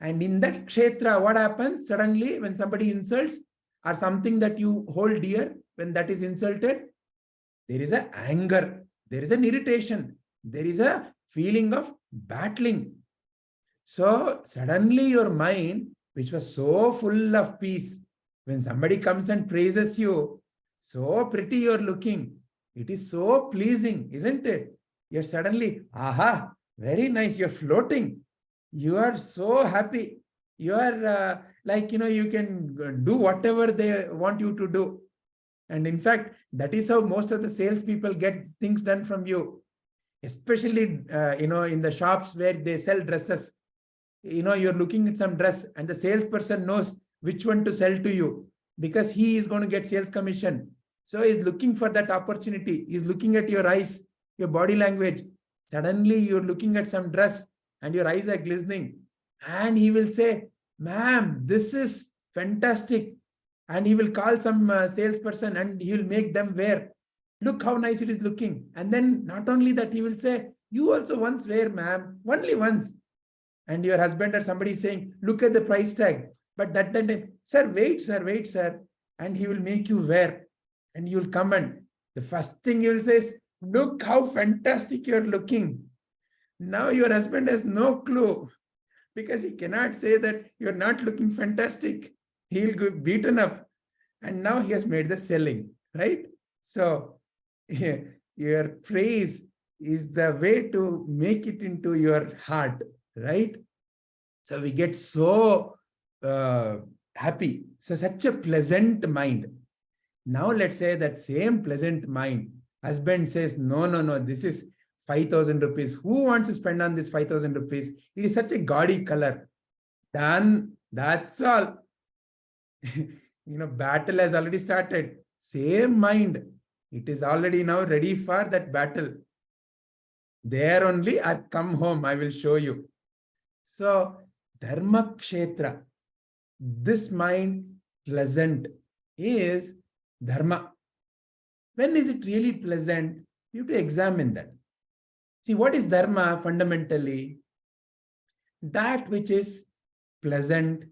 And in that kshetra, what happens? Suddenly, when somebody insults or something that you hold dear, when that is insulted, there is an anger, there is an irritation, there is a feeling of battling. So suddenly your mind, which was so full of peace, when somebody comes and praises you, so pretty you're looking, it is so pleasing, isn't it? You're suddenly, aha, very nice, you're floating. You are so happy. You are you can do whatever they want you to do. And in fact, that is how most of the salespeople get things done from you. Especially, in the shops where they sell dresses. You're looking at some dress and the salesperson knows which one to sell to you because he is going to get sales commission. So he's looking for that opportunity. He's looking at your eyes, your body language. Suddenly you're looking at some dress and your eyes are glistening. And he will say, ma'am, this is fantastic. And he will call some salesperson and he will make them wear. Look how nice it is looking. And then not only that, he will say, you also once wear, ma'am, only once. And your husband or somebody is saying, look at the price tag. But that time, sir, wait, sir. And he will make you wear. And you will come and the first thing you will say is, look how fantastic you're looking. Now your husband has no clue because he cannot say that you're not looking fantastic. He'll get beaten up. And now he has made the selling, right? So your praise is the way to make it into your heart, right? So we get so happy. So such a pleasant mind. Now let's say that same pleasant mind, husband says, no, this is 5,000 rupees. Who wants to spend on this 5,000 rupees? It is such a gaudy color. Done. That's all. Battle has already started. Same mind. It is already now ready for that battle. There only I come home, I will show you. So, Dharma-kṣhetre, this mind pleasant is dharma. When is it really pleasant? You have to examine that. See, what is dharma fundamentally? That which is pleasant,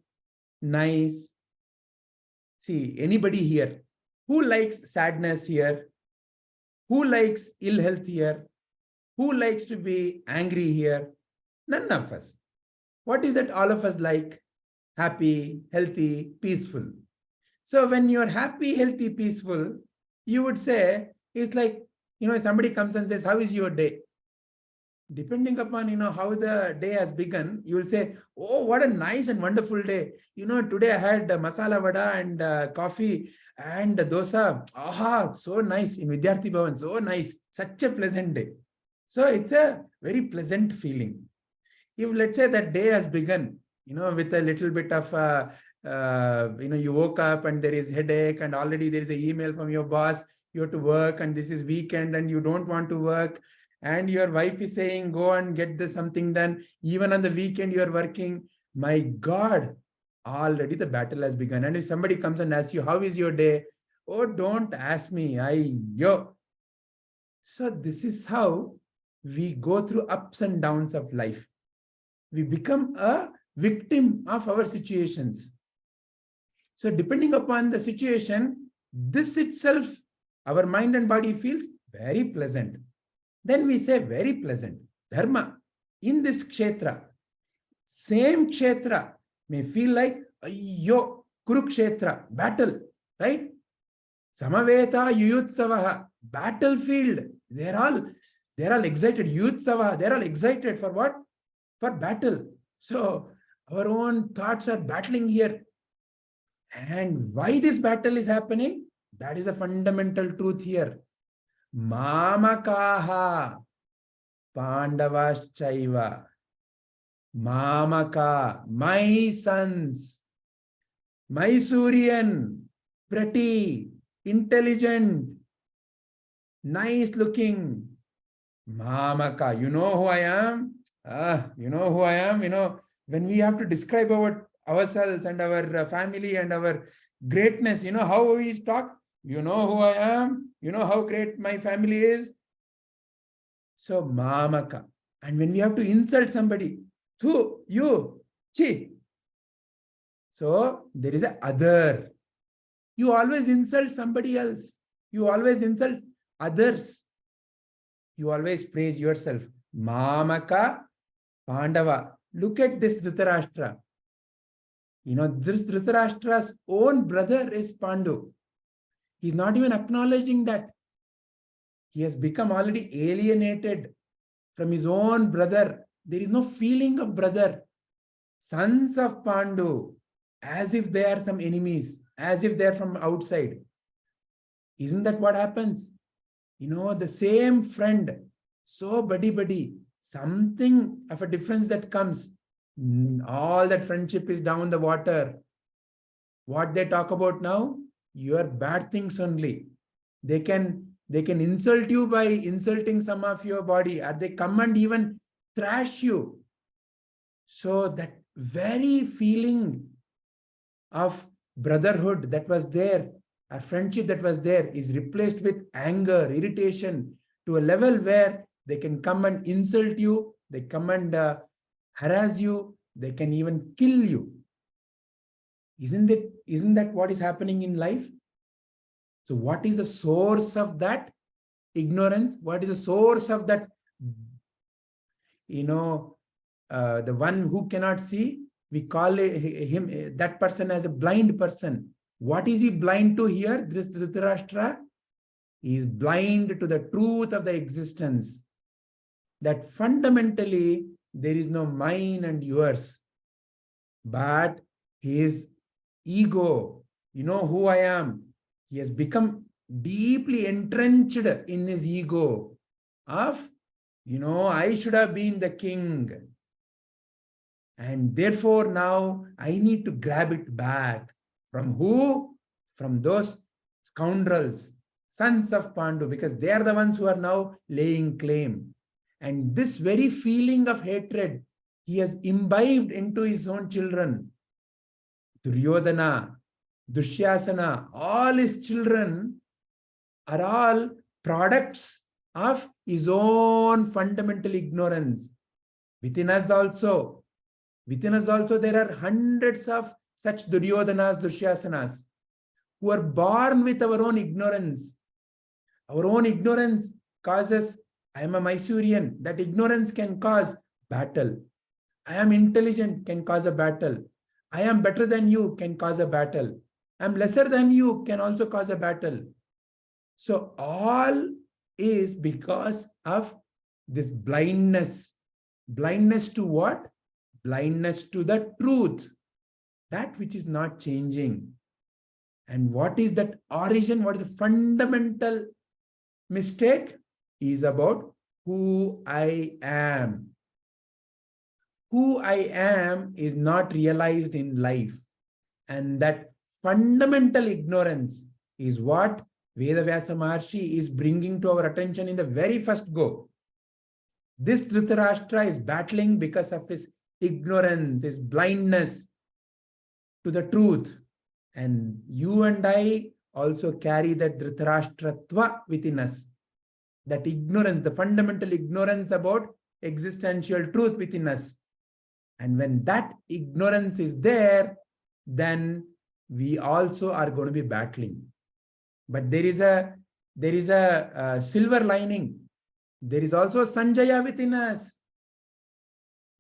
nice. See, anybody here who likes sadness here? Who likes ill health here? Who likes to be angry here? None of us. What is that all of us like? Happy, healthy, peaceful. So when you're happy, healthy, peaceful, you would say, it's like, somebody comes and says, how is your day? Depending upon, how the day has begun, you will say, oh, what a nice and wonderful day. Today I had masala vada and coffee and dosa. Aha, so nice in Vidyarthi Bhavan, so nice. Such a pleasant day. So it's a very pleasant feeling. If let's say that day has begun, with a little bit of, you woke up and there is headache and already there is an email from your boss, you have to work and this is weekend and you don't want to work. And your wife is saying, go and get something done. Even on the weekend, you are working. My God, already the battle has begun. And if somebody comes and asks you, how is your day? Oh, don't ask me. So this is how we go through ups and downs of life. We become a victim of our situations. So depending upon the situation, this itself, our mind and body feels very pleasant. Then we say very pleasant. Dharma, in this kshetra, same kshetra may feel like, kuru-kṣhetre, battle, right? Samaveta yuyutsavaha, battlefield. They're all excited. Yutsavaha, they're all excited for what? For battle. So our own thoughts are battling here. And why this battle is happening? That is a fundamental truth here. Mamakaha Pandavaschaiva. Mamaka, my sons, Mysorean, pretty, intelligent, nice looking. Mamaka, you know who I am? You know who I am? When we have to describe ourselves and our family and our greatness, how we talk? You know who I am? You know how great my family is? So, Mamaka. And when we have to insult somebody, tu, you, chi. So, there is a other. You always insult somebody else. You always insult others. You always praise yourself. Mamaka, Pandava. Look at this Dhritarashtra. This Dhritarashtra's own brother is Pandu. He's not even acknowledging that. He has become already alienated from his own brother. There is no feeling of brother. Sons of Pandu, as if they are some enemies, as if they are from outside. Isn't that what happens? The same friend, so buddy, something of a difference that comes. All that friendship is down the water. What they talk about now? Your bad things only. They can insult you by insulting some of your body, or they come and even thrash you. So that very feeling of brotherhood that was there, a friendship that was there, is replaced with anger, irritation, to a level where they can come and insult you, they come and harass you, they can even kill you. Isn't that what is happening in life? So what is the source of that ignorance? What is the source of that? The one who cannot see, we call that person as a blind person. What is he blind to here? This Dhritarashtra is blind to the truth of the existence. That fundamentally there is no mine and yours, but his ego, who I am. He has become deeply entrenched in his ego of, I should have been the king. And therefore now I need to grab it back. From who? From those scoundrels, sons of Pandu, because they are the ones who are now laying claim. And this very feeling of hatred, he has imbibed into his own children. Duryodhana, Dushyasana, all his children are all products of his own fundamental ignorance. Within us also there are hundreds of such Duryodhanas, Dushyasanas, who are born with our own ignorance. Our own ignorance causes, I am a Mysorean, that ignorance can cause battle. I am intelligent can cause a battle. I am better than you can cause a battle. I am lesser than you can also cause a battle. So all is because of this blindness. Blindness to what? Blindness to the truth. That which is not changing. And what is that origin? What is the fundamental mistake? Is about who I am. Who I am is not realized in life. And that fundamental ignorance is what Vedavyasa Maharshi is bringing to our attention in the very first go. This Dhritarashtra is battling because of his ignorance, his blindness to the truth. And you and I also carry that Dhritarashtratva within us. That ignorance, the fundamental ignorance about existential truth within us. And when that ignorance is there, then we also are going to be battling. But there is a silver lining. There is also Sanjaya within us.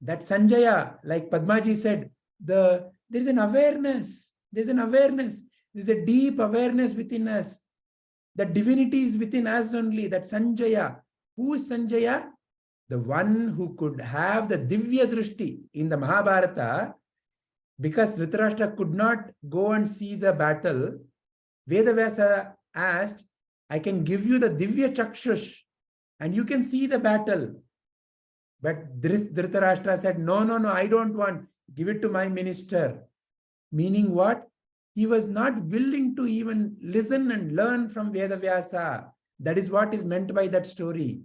That Sanjaya, like Padmaji said, there is an awareness. There's an awareness. There's a deep awareness within us. The divinity is within us only. That Sanjaya. Who is Sanjaya? The one who could have the Divya Drishti in the Mahabharata, because Dhritarashtra could not go and see the battle. Vedavyasa asked, I can give you the Divya Chakshush and you can see the battle. But Dhritarashtra said, no, I don't want. Give it to my minister. Meaning what? He was not willing to even listen and learn from Vedavyasa. That is what is meant by that story.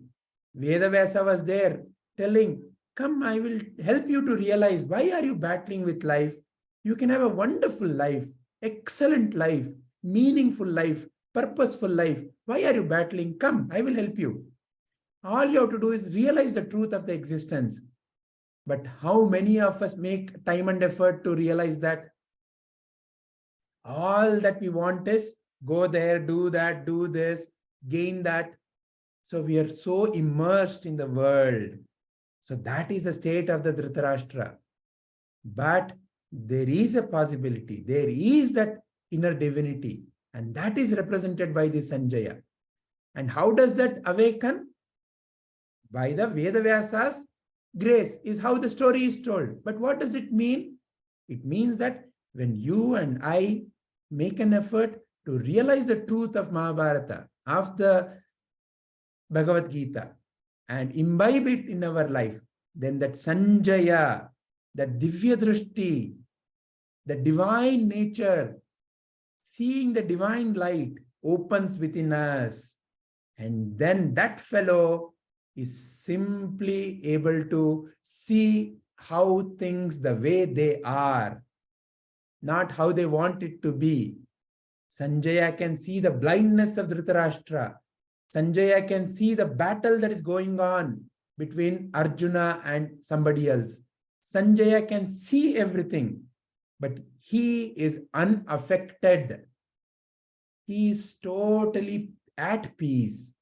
Vedavyasa was there telling, come, I will help you to realize why are you battling with life. You can have a wonderful life, excellent life, meaningful life, purposeful life. Why are you battling? Come, I will help you. All you have to do is realize the truth of the existence. But how many of us make time and effort to realize that? All that we want is go there, do that, do this, gain that. So we are so immersed in the world. So that is the state of the Dhritarashtra. But there is a possibility. There is that inner divinity. And that is represented by the Sanjaya. And how does that awaken? By the Vedavyasa's grace is how the story is told. But what does it mean? It means that when you and I make an effort to realize the truth of Mahabharata, of the Bhagavad Gita, and imbibe it in our life, then that Sanjaya, that Divya Drishti, the divine nature, seeing the divine light opens within us. And then that fellow is simply able to see how things the way they are, not how they want it to be. Sanjaya can see the blindness of Dhritarashtra. Sanjaya can see the battle that is going on between Arjuna and somebody else. Sanjaya can see everything, but he is unaffected. He is totally at peace.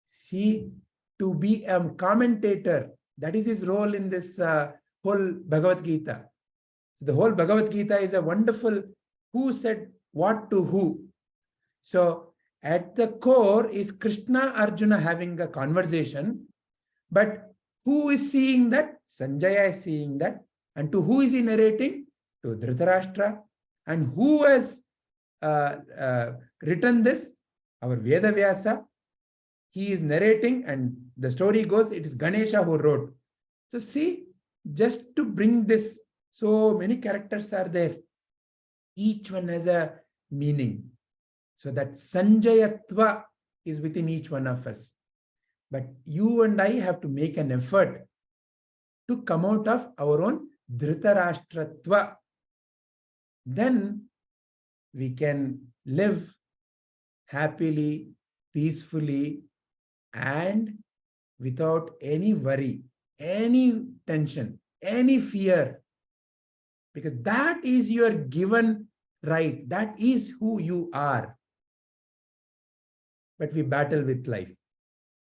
See, to be a commentator, that is his role in this whole Bhagavad Gita. So the whole Bhagavad Gita is a wonderful who said what to who. So at the core is Krishna Arjuna having a conversation, but who is seeing that? Sanjaya is seeing that. And to who is he narrating? To Dhritarashtra. And who has written this? Our Vedavyasa. He is narrating, and the story goes, it is Ganesha who wrote. So see, just to bring this, so many characters are there. Each one has a meaning. So that Sanjayatva is within each one of us. But you and I have to make an effort to come out of our own Dhritarashtratva. Then we can live happily, peacefully, and without any worry, any tension, any fear. Because that is your given right. That is who you are. But we battle with life.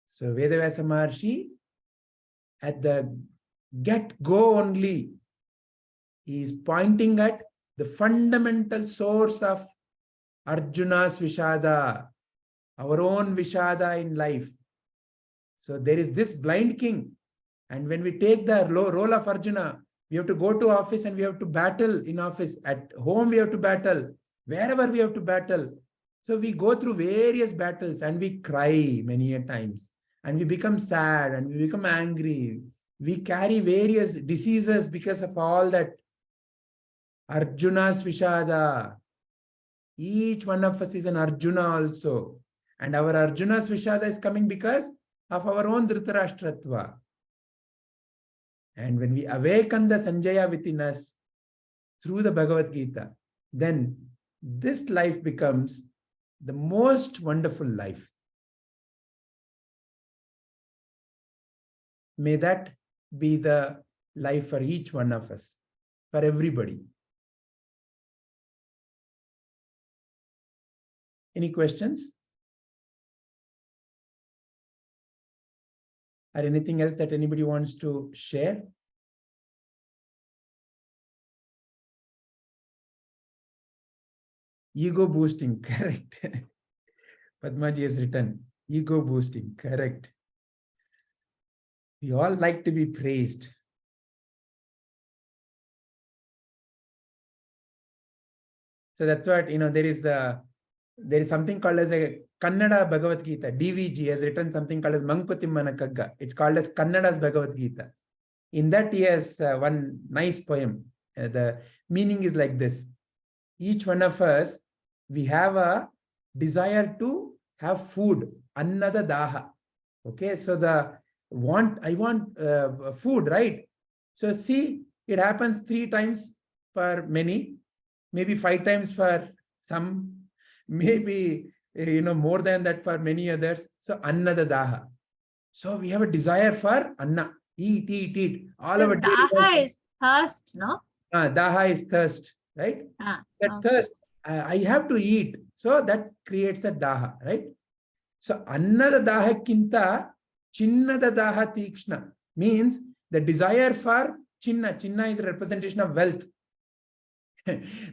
So Vedavyasa Maharshi, at the get-go only, he is pointing at the fundamental source of Arjuna's Vishada, our own Vishada in life. So there is this blind king. And when we take the role of Arjuna, we have to go to office and we have to battle in office. At home, we have to battle. Wherever we have to battle. So we go through various battles and we cry many a times. And we become sad and we become angry. We carry various diseases because of all that. Arjuna's Vishada. Each one of us is an Arjuna also. And our Arjuna's Vishada is coming because of our own Dhritarashtratva. And when we awaken the Sanjaya within us through the Bhagavad Gita, then this life becomes the most wonderful life. May that be the life for each one of us, for everybody. Any questions? Or anything else that anybody wants to share? Ego boosting, correct. Padmaji has written, ego boosting, correct. We all like to be praised. So that's what, there is something called as a Kannada Bhagavad Gita. DVG has written something called as Mankutimana Kagga. It's called as Kannada's Bhagavad Gita. In that he has one nice poem. The meaning is like this. Each one of us, we have a desire to have food. Annada daha. Okay, so I want food, right? So see, it happens 3 times for many, maybe 5 times for some, maybe more than that for many others. So annada daha. So we have a desire for anna. Eat. All our daha is thirst, no? Daha is thirst, right? That thirst, I have to eat. So that creates the daha, right? So annada daha kinta chinnada daha tikshna means the desire for chinna. Chinna is a representation of wealth.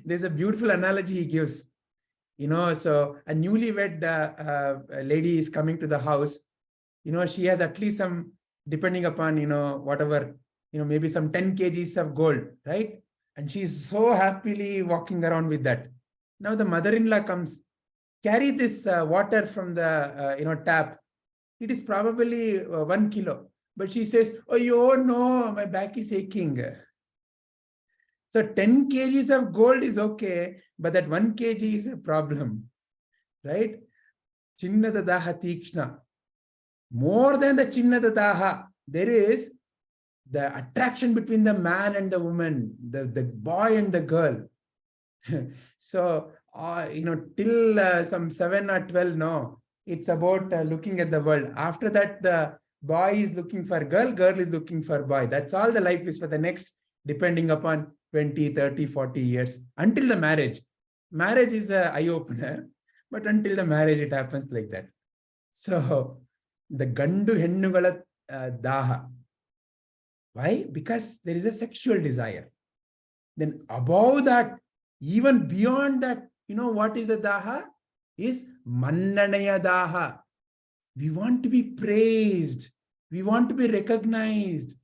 There's a beautiful analogy he gives. So a newlywed lady is coming to the house. She has at least some, depending upon, whatever, maybe some 10 kgs of gold, right? And she's so happily walking around with that. Now the mother-in-law comes, carry this water from the, tap. It is probably 1 kilo. But she says, oh, no, my back is aching. So 10 kgs of gold is okay, but that 1 kg is a problem, right? Chinnada daha tikshna. More than the chinnada daha, there is the attraction between the man and the woman, the boy and the girl. So, till some 7 or 12, no, it's about looking at the world. After that, the boy is looking for girl, girl is looking for boy. That's all the life is for the next, depending upon 20, 30, 40 years, until the marriage. Marriage is an eye-opener, but until the marriage, it happens like that. So, the gandu hennugala daha. Why? Because there is a sexual desire. Then above that, even beyond that, what is the daha? Is mannanaya daha. We want to be praised. We want to be recognized.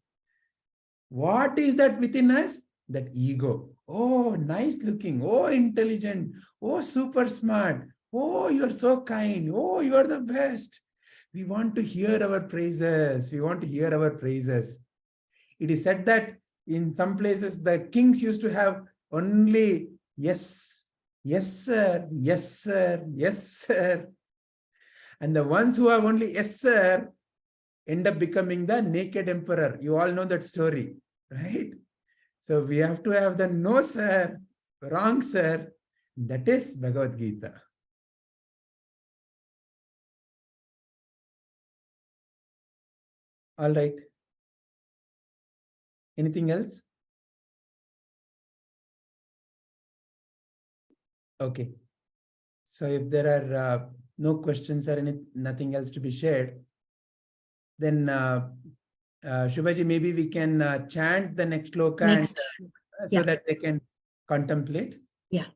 What is that within us? That ego. Oh, nice looking. Oh, intelligent. Oh, super smart. Oh, you're so kind. Oh, you're the best. We want to hear our praises. We want to hear our praises. It is said that in some places, the kings used to have only yes yes, sir, yes, sir, yes, sir. And the ones who have only yes, sir, end up becoming the naked emperor. You all know that story, right? So we have to have the no, sir, wrong, sir. That is Bhagavad Gita. All right. Anything else? Okay. So if there are no questions or nothing else to be shared, then Shubhaji, maybe we can chant the next shloka Next. and, so that they can contemplate. Yeah.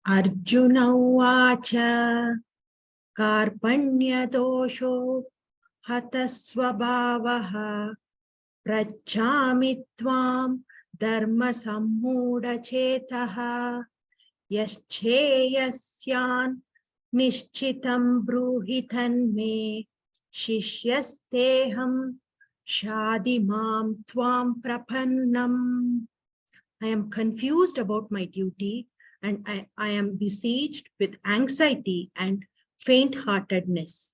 Arjuna uvacha karpanya-dosho hatasvabhavaha prachami tvam dharma-sammudha-chetaha yascheyasyan nishchitam bruhitan me shishyasteham shadimam tvam prapannam. I am confused about my duty, and I am besieged with anxiety and faint-heartedness.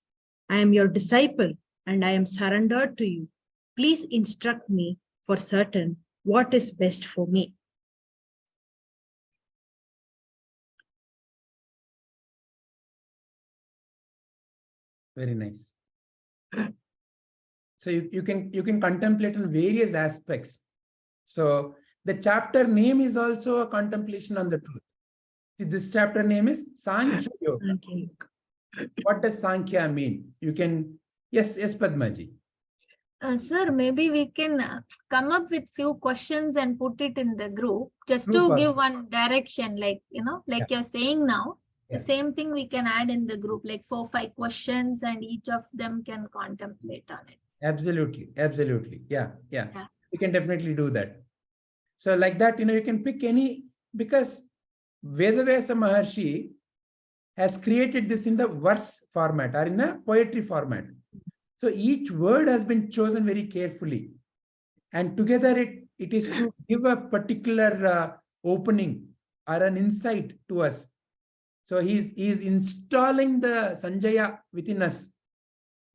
I am your disciple, and I am surrendered to you. Please instruct me for certain what is best for me. Very nice. So you can contemplate on various aspects. So the chapter name is also a contemplation on the truth. See, this chapter name is Sankhya Yoga. Okay. What does Sankhya mean? You can, yes, Padmaji. Sir, maybe we can come up with few questions and put it in the group just Group to give also. one direction, like, like you're saying now. Yeah. The same thing we can add in the group, like 4-5 questions, and each of them can contemplate on it. Absolutely. Absolutely. Yeah. Yeah. You can definitely do that. So like that, you can pick any, because Vedavyasa Maharshi has created this in the verse format or in a poetry format. So each word has been chosen very carefully. And together it is to give a particular opening or an insight to us. So he's installing the Sanjaya within us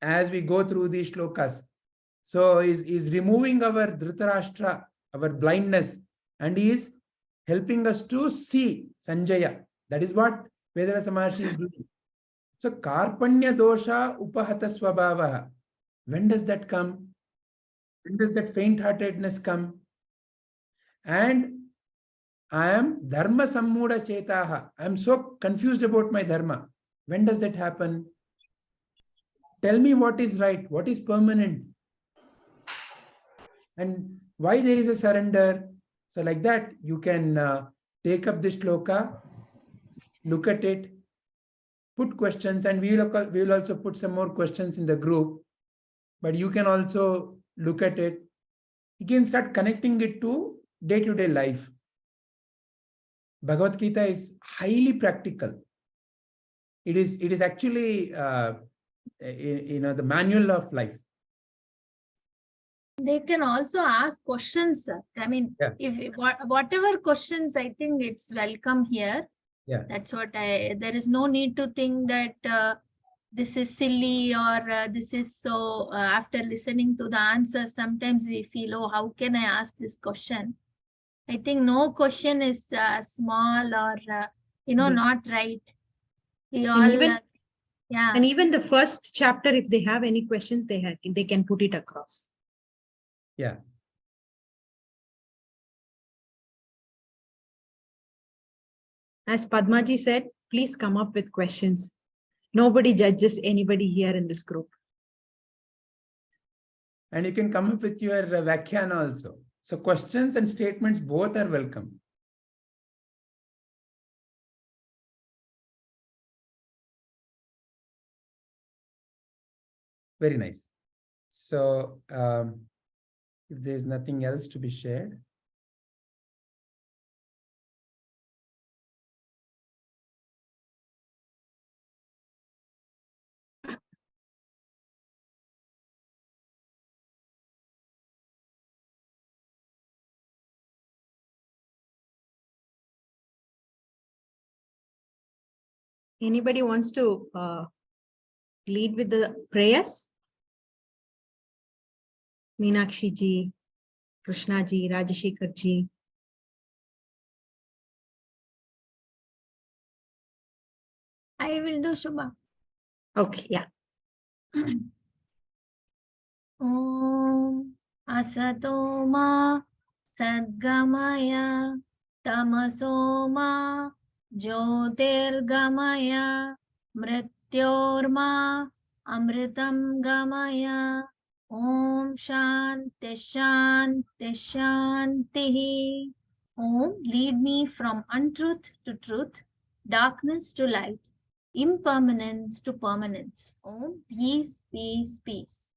as we go through these shlokas. So he's removing our Dhritarashtra, our blindness, and he is helping us to see Sanjaya. That is what Vedavyasa Maharshi is doing. So Karpanya dosha upahata swabhavaha. When does that come? When does that faint-heartedness come? And I am dharma sammuda chetaha. I am so confused about my dharma. When does that happen? Tell me what is right, what is permanent, and why there is a surrender. So like that, you can take up this shloka, look at it, put questions, and we will also put some more questions in the group. But you can also look at it. You can start connecting it to day-to-day life. Bhagavad Gita is highly practical. It is actually the manual of life. They can also ask questions, sir. I mean, if whatever questions, I think it's welcome here. Yeah. That's what there is no need to think that this is silly or this is so, after listening to the answer, sometimes we feel, oh, how can I ask this question? I think no question is small or, not right. We all, And even the first chapter, if they have any questions, they can put it across. Yeah. As Padmaji said, please come up with questions. Nobody judges anybody here in this group. And you can come up with your Vyakhyan also. So questions and statements both are welcome. Very nice. So if there's nothing else to be shared. Anybody wants to lead with the prayers? Meenakshi ji, Krishna ji, Rajashekar ji. I will do Shubha. Okay, yeah. Om Asato Ma Sadgamaya Tamaso Ma Jyotirgamaya Mrityorma Amritam Gamaya. Om Shanti Shanti Shanti. Om, lead me from untruth to truth, darkness to light, impermanence to permanence. Om, peace, peace, peace.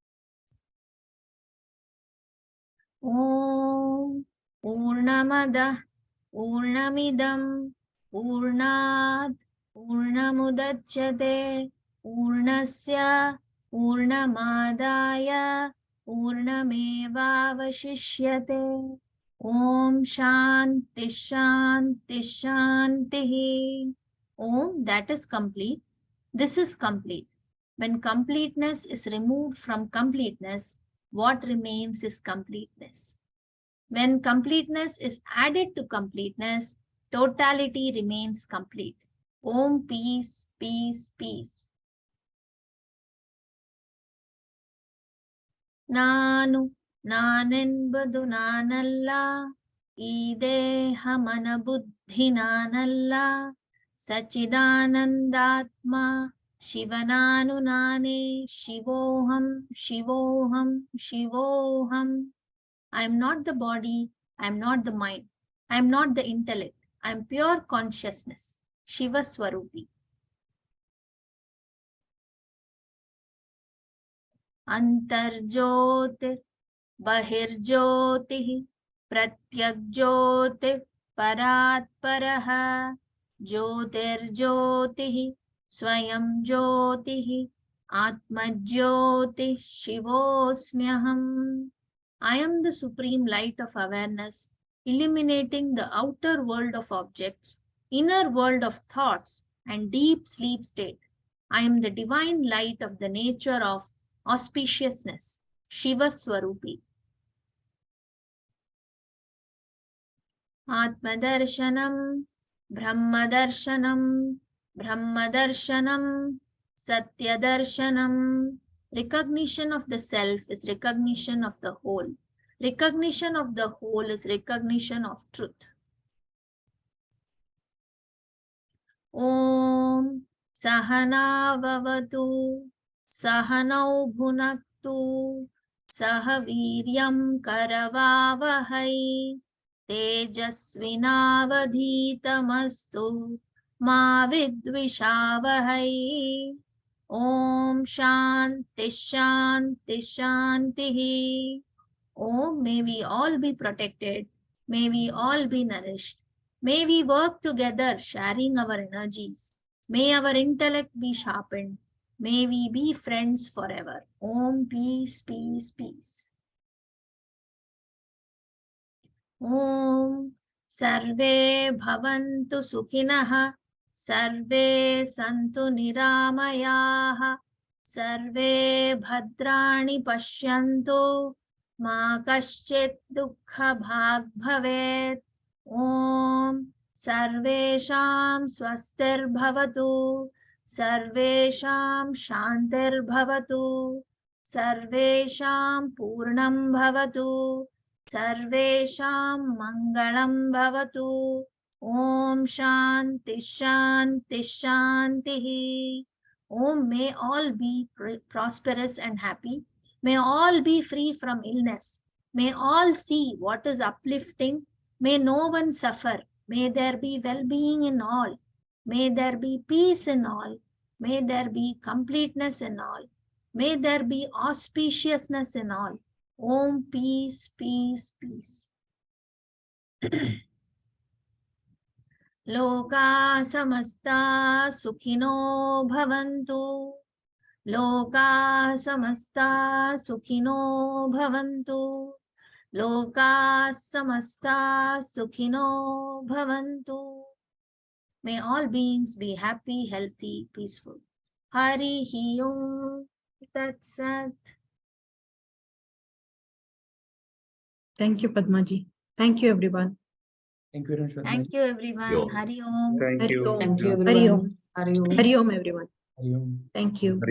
Om Purnamada Purnamidam Purnat Purnamudachyate Purnasya Purnamadaya Purnamevavashishyate. Om Shanti Shanti Shanti. Om, that is complete. This is complete. When completeness is removed from completeness, what remains is completeness. When completeness is added to completeness, totality remains complete. Om, peace, peace, peace. Nanu, nanenbadu nanalla, ideha manabuddhi nanalla, sachidanandatma, Shivananu nane, Shivoham, Shivoham, Shivoham. I am not the body, I am not the mind, I am not the intellect, I am pure consciousness, Shiva Swarupi. Antarjyotir, Bahirjyotih, Pratyakjyotir, Paratparaha, Jyotirjyotih, Swayam Jyotih, Atmajyoti, Shivosmyaham. I am the supreme light of awareness, illuminating the outer world of objects, inner world of thoughts, and deep sleep state. I am the divine light of the nature of auspiciousness, Shiva Swarupi. Atmadarshanam, Brahmadarshanam, Brahmadarshanam, Satyadarshanam. Recognition of the self is recognition of the whole. Recognition of the whole is recognition of truth. Om Sahana Vavatu, Sahanau Bhunaktu, Sahaviryam Karavavahai, Tejasvinavadhitamastu, Ma Vidvishavahai. Om Shanti Shanti Shanti. Om, may we all be protected. May we all be nourished. May we work together, sharing our energies. May our intellect be sharpened. May we be friends forever. Om, peace, peace, peace. Om, Sarve Bhavantu Sukhinah. Sarve Santu Niramayaha, Sarve Bhadrani Pashyantu, Ma Kaschit Dukkha Bhag Bhavet. Om Sarvesham Swastir Bhavatu, Sarvesham Shantir Bhavatu, Sarvesham Purnam Bhavatu, Sarvesham Mangalam Bhavatu. Om Shanti Shanti Shanti. Om, may all be prosperous and happy. May all be free from illness. May all see what is uplifting. May no one suffer. May there be well-being in all. May there be peace in all. May there be completeness in all. May there be auspiciousness in all. Om, peace, peace, peace. Loka samasta sukhino bhavantu. Loka samasta sukhino bhavantu. Loka samasta sukhino bhavantu. May all beings be happy, healthy, peaceful. Hari Om Tat Sat. Thank you, Padmaji. Thank you, everyone. Thank you very much, Thank Padmaji. you, everyone. Yo. Hari Om. Thank Hari you. Om. Thank you, Hari everyone. Om. Hari Om. Hari Om, everyone. Hari Om. Thank you.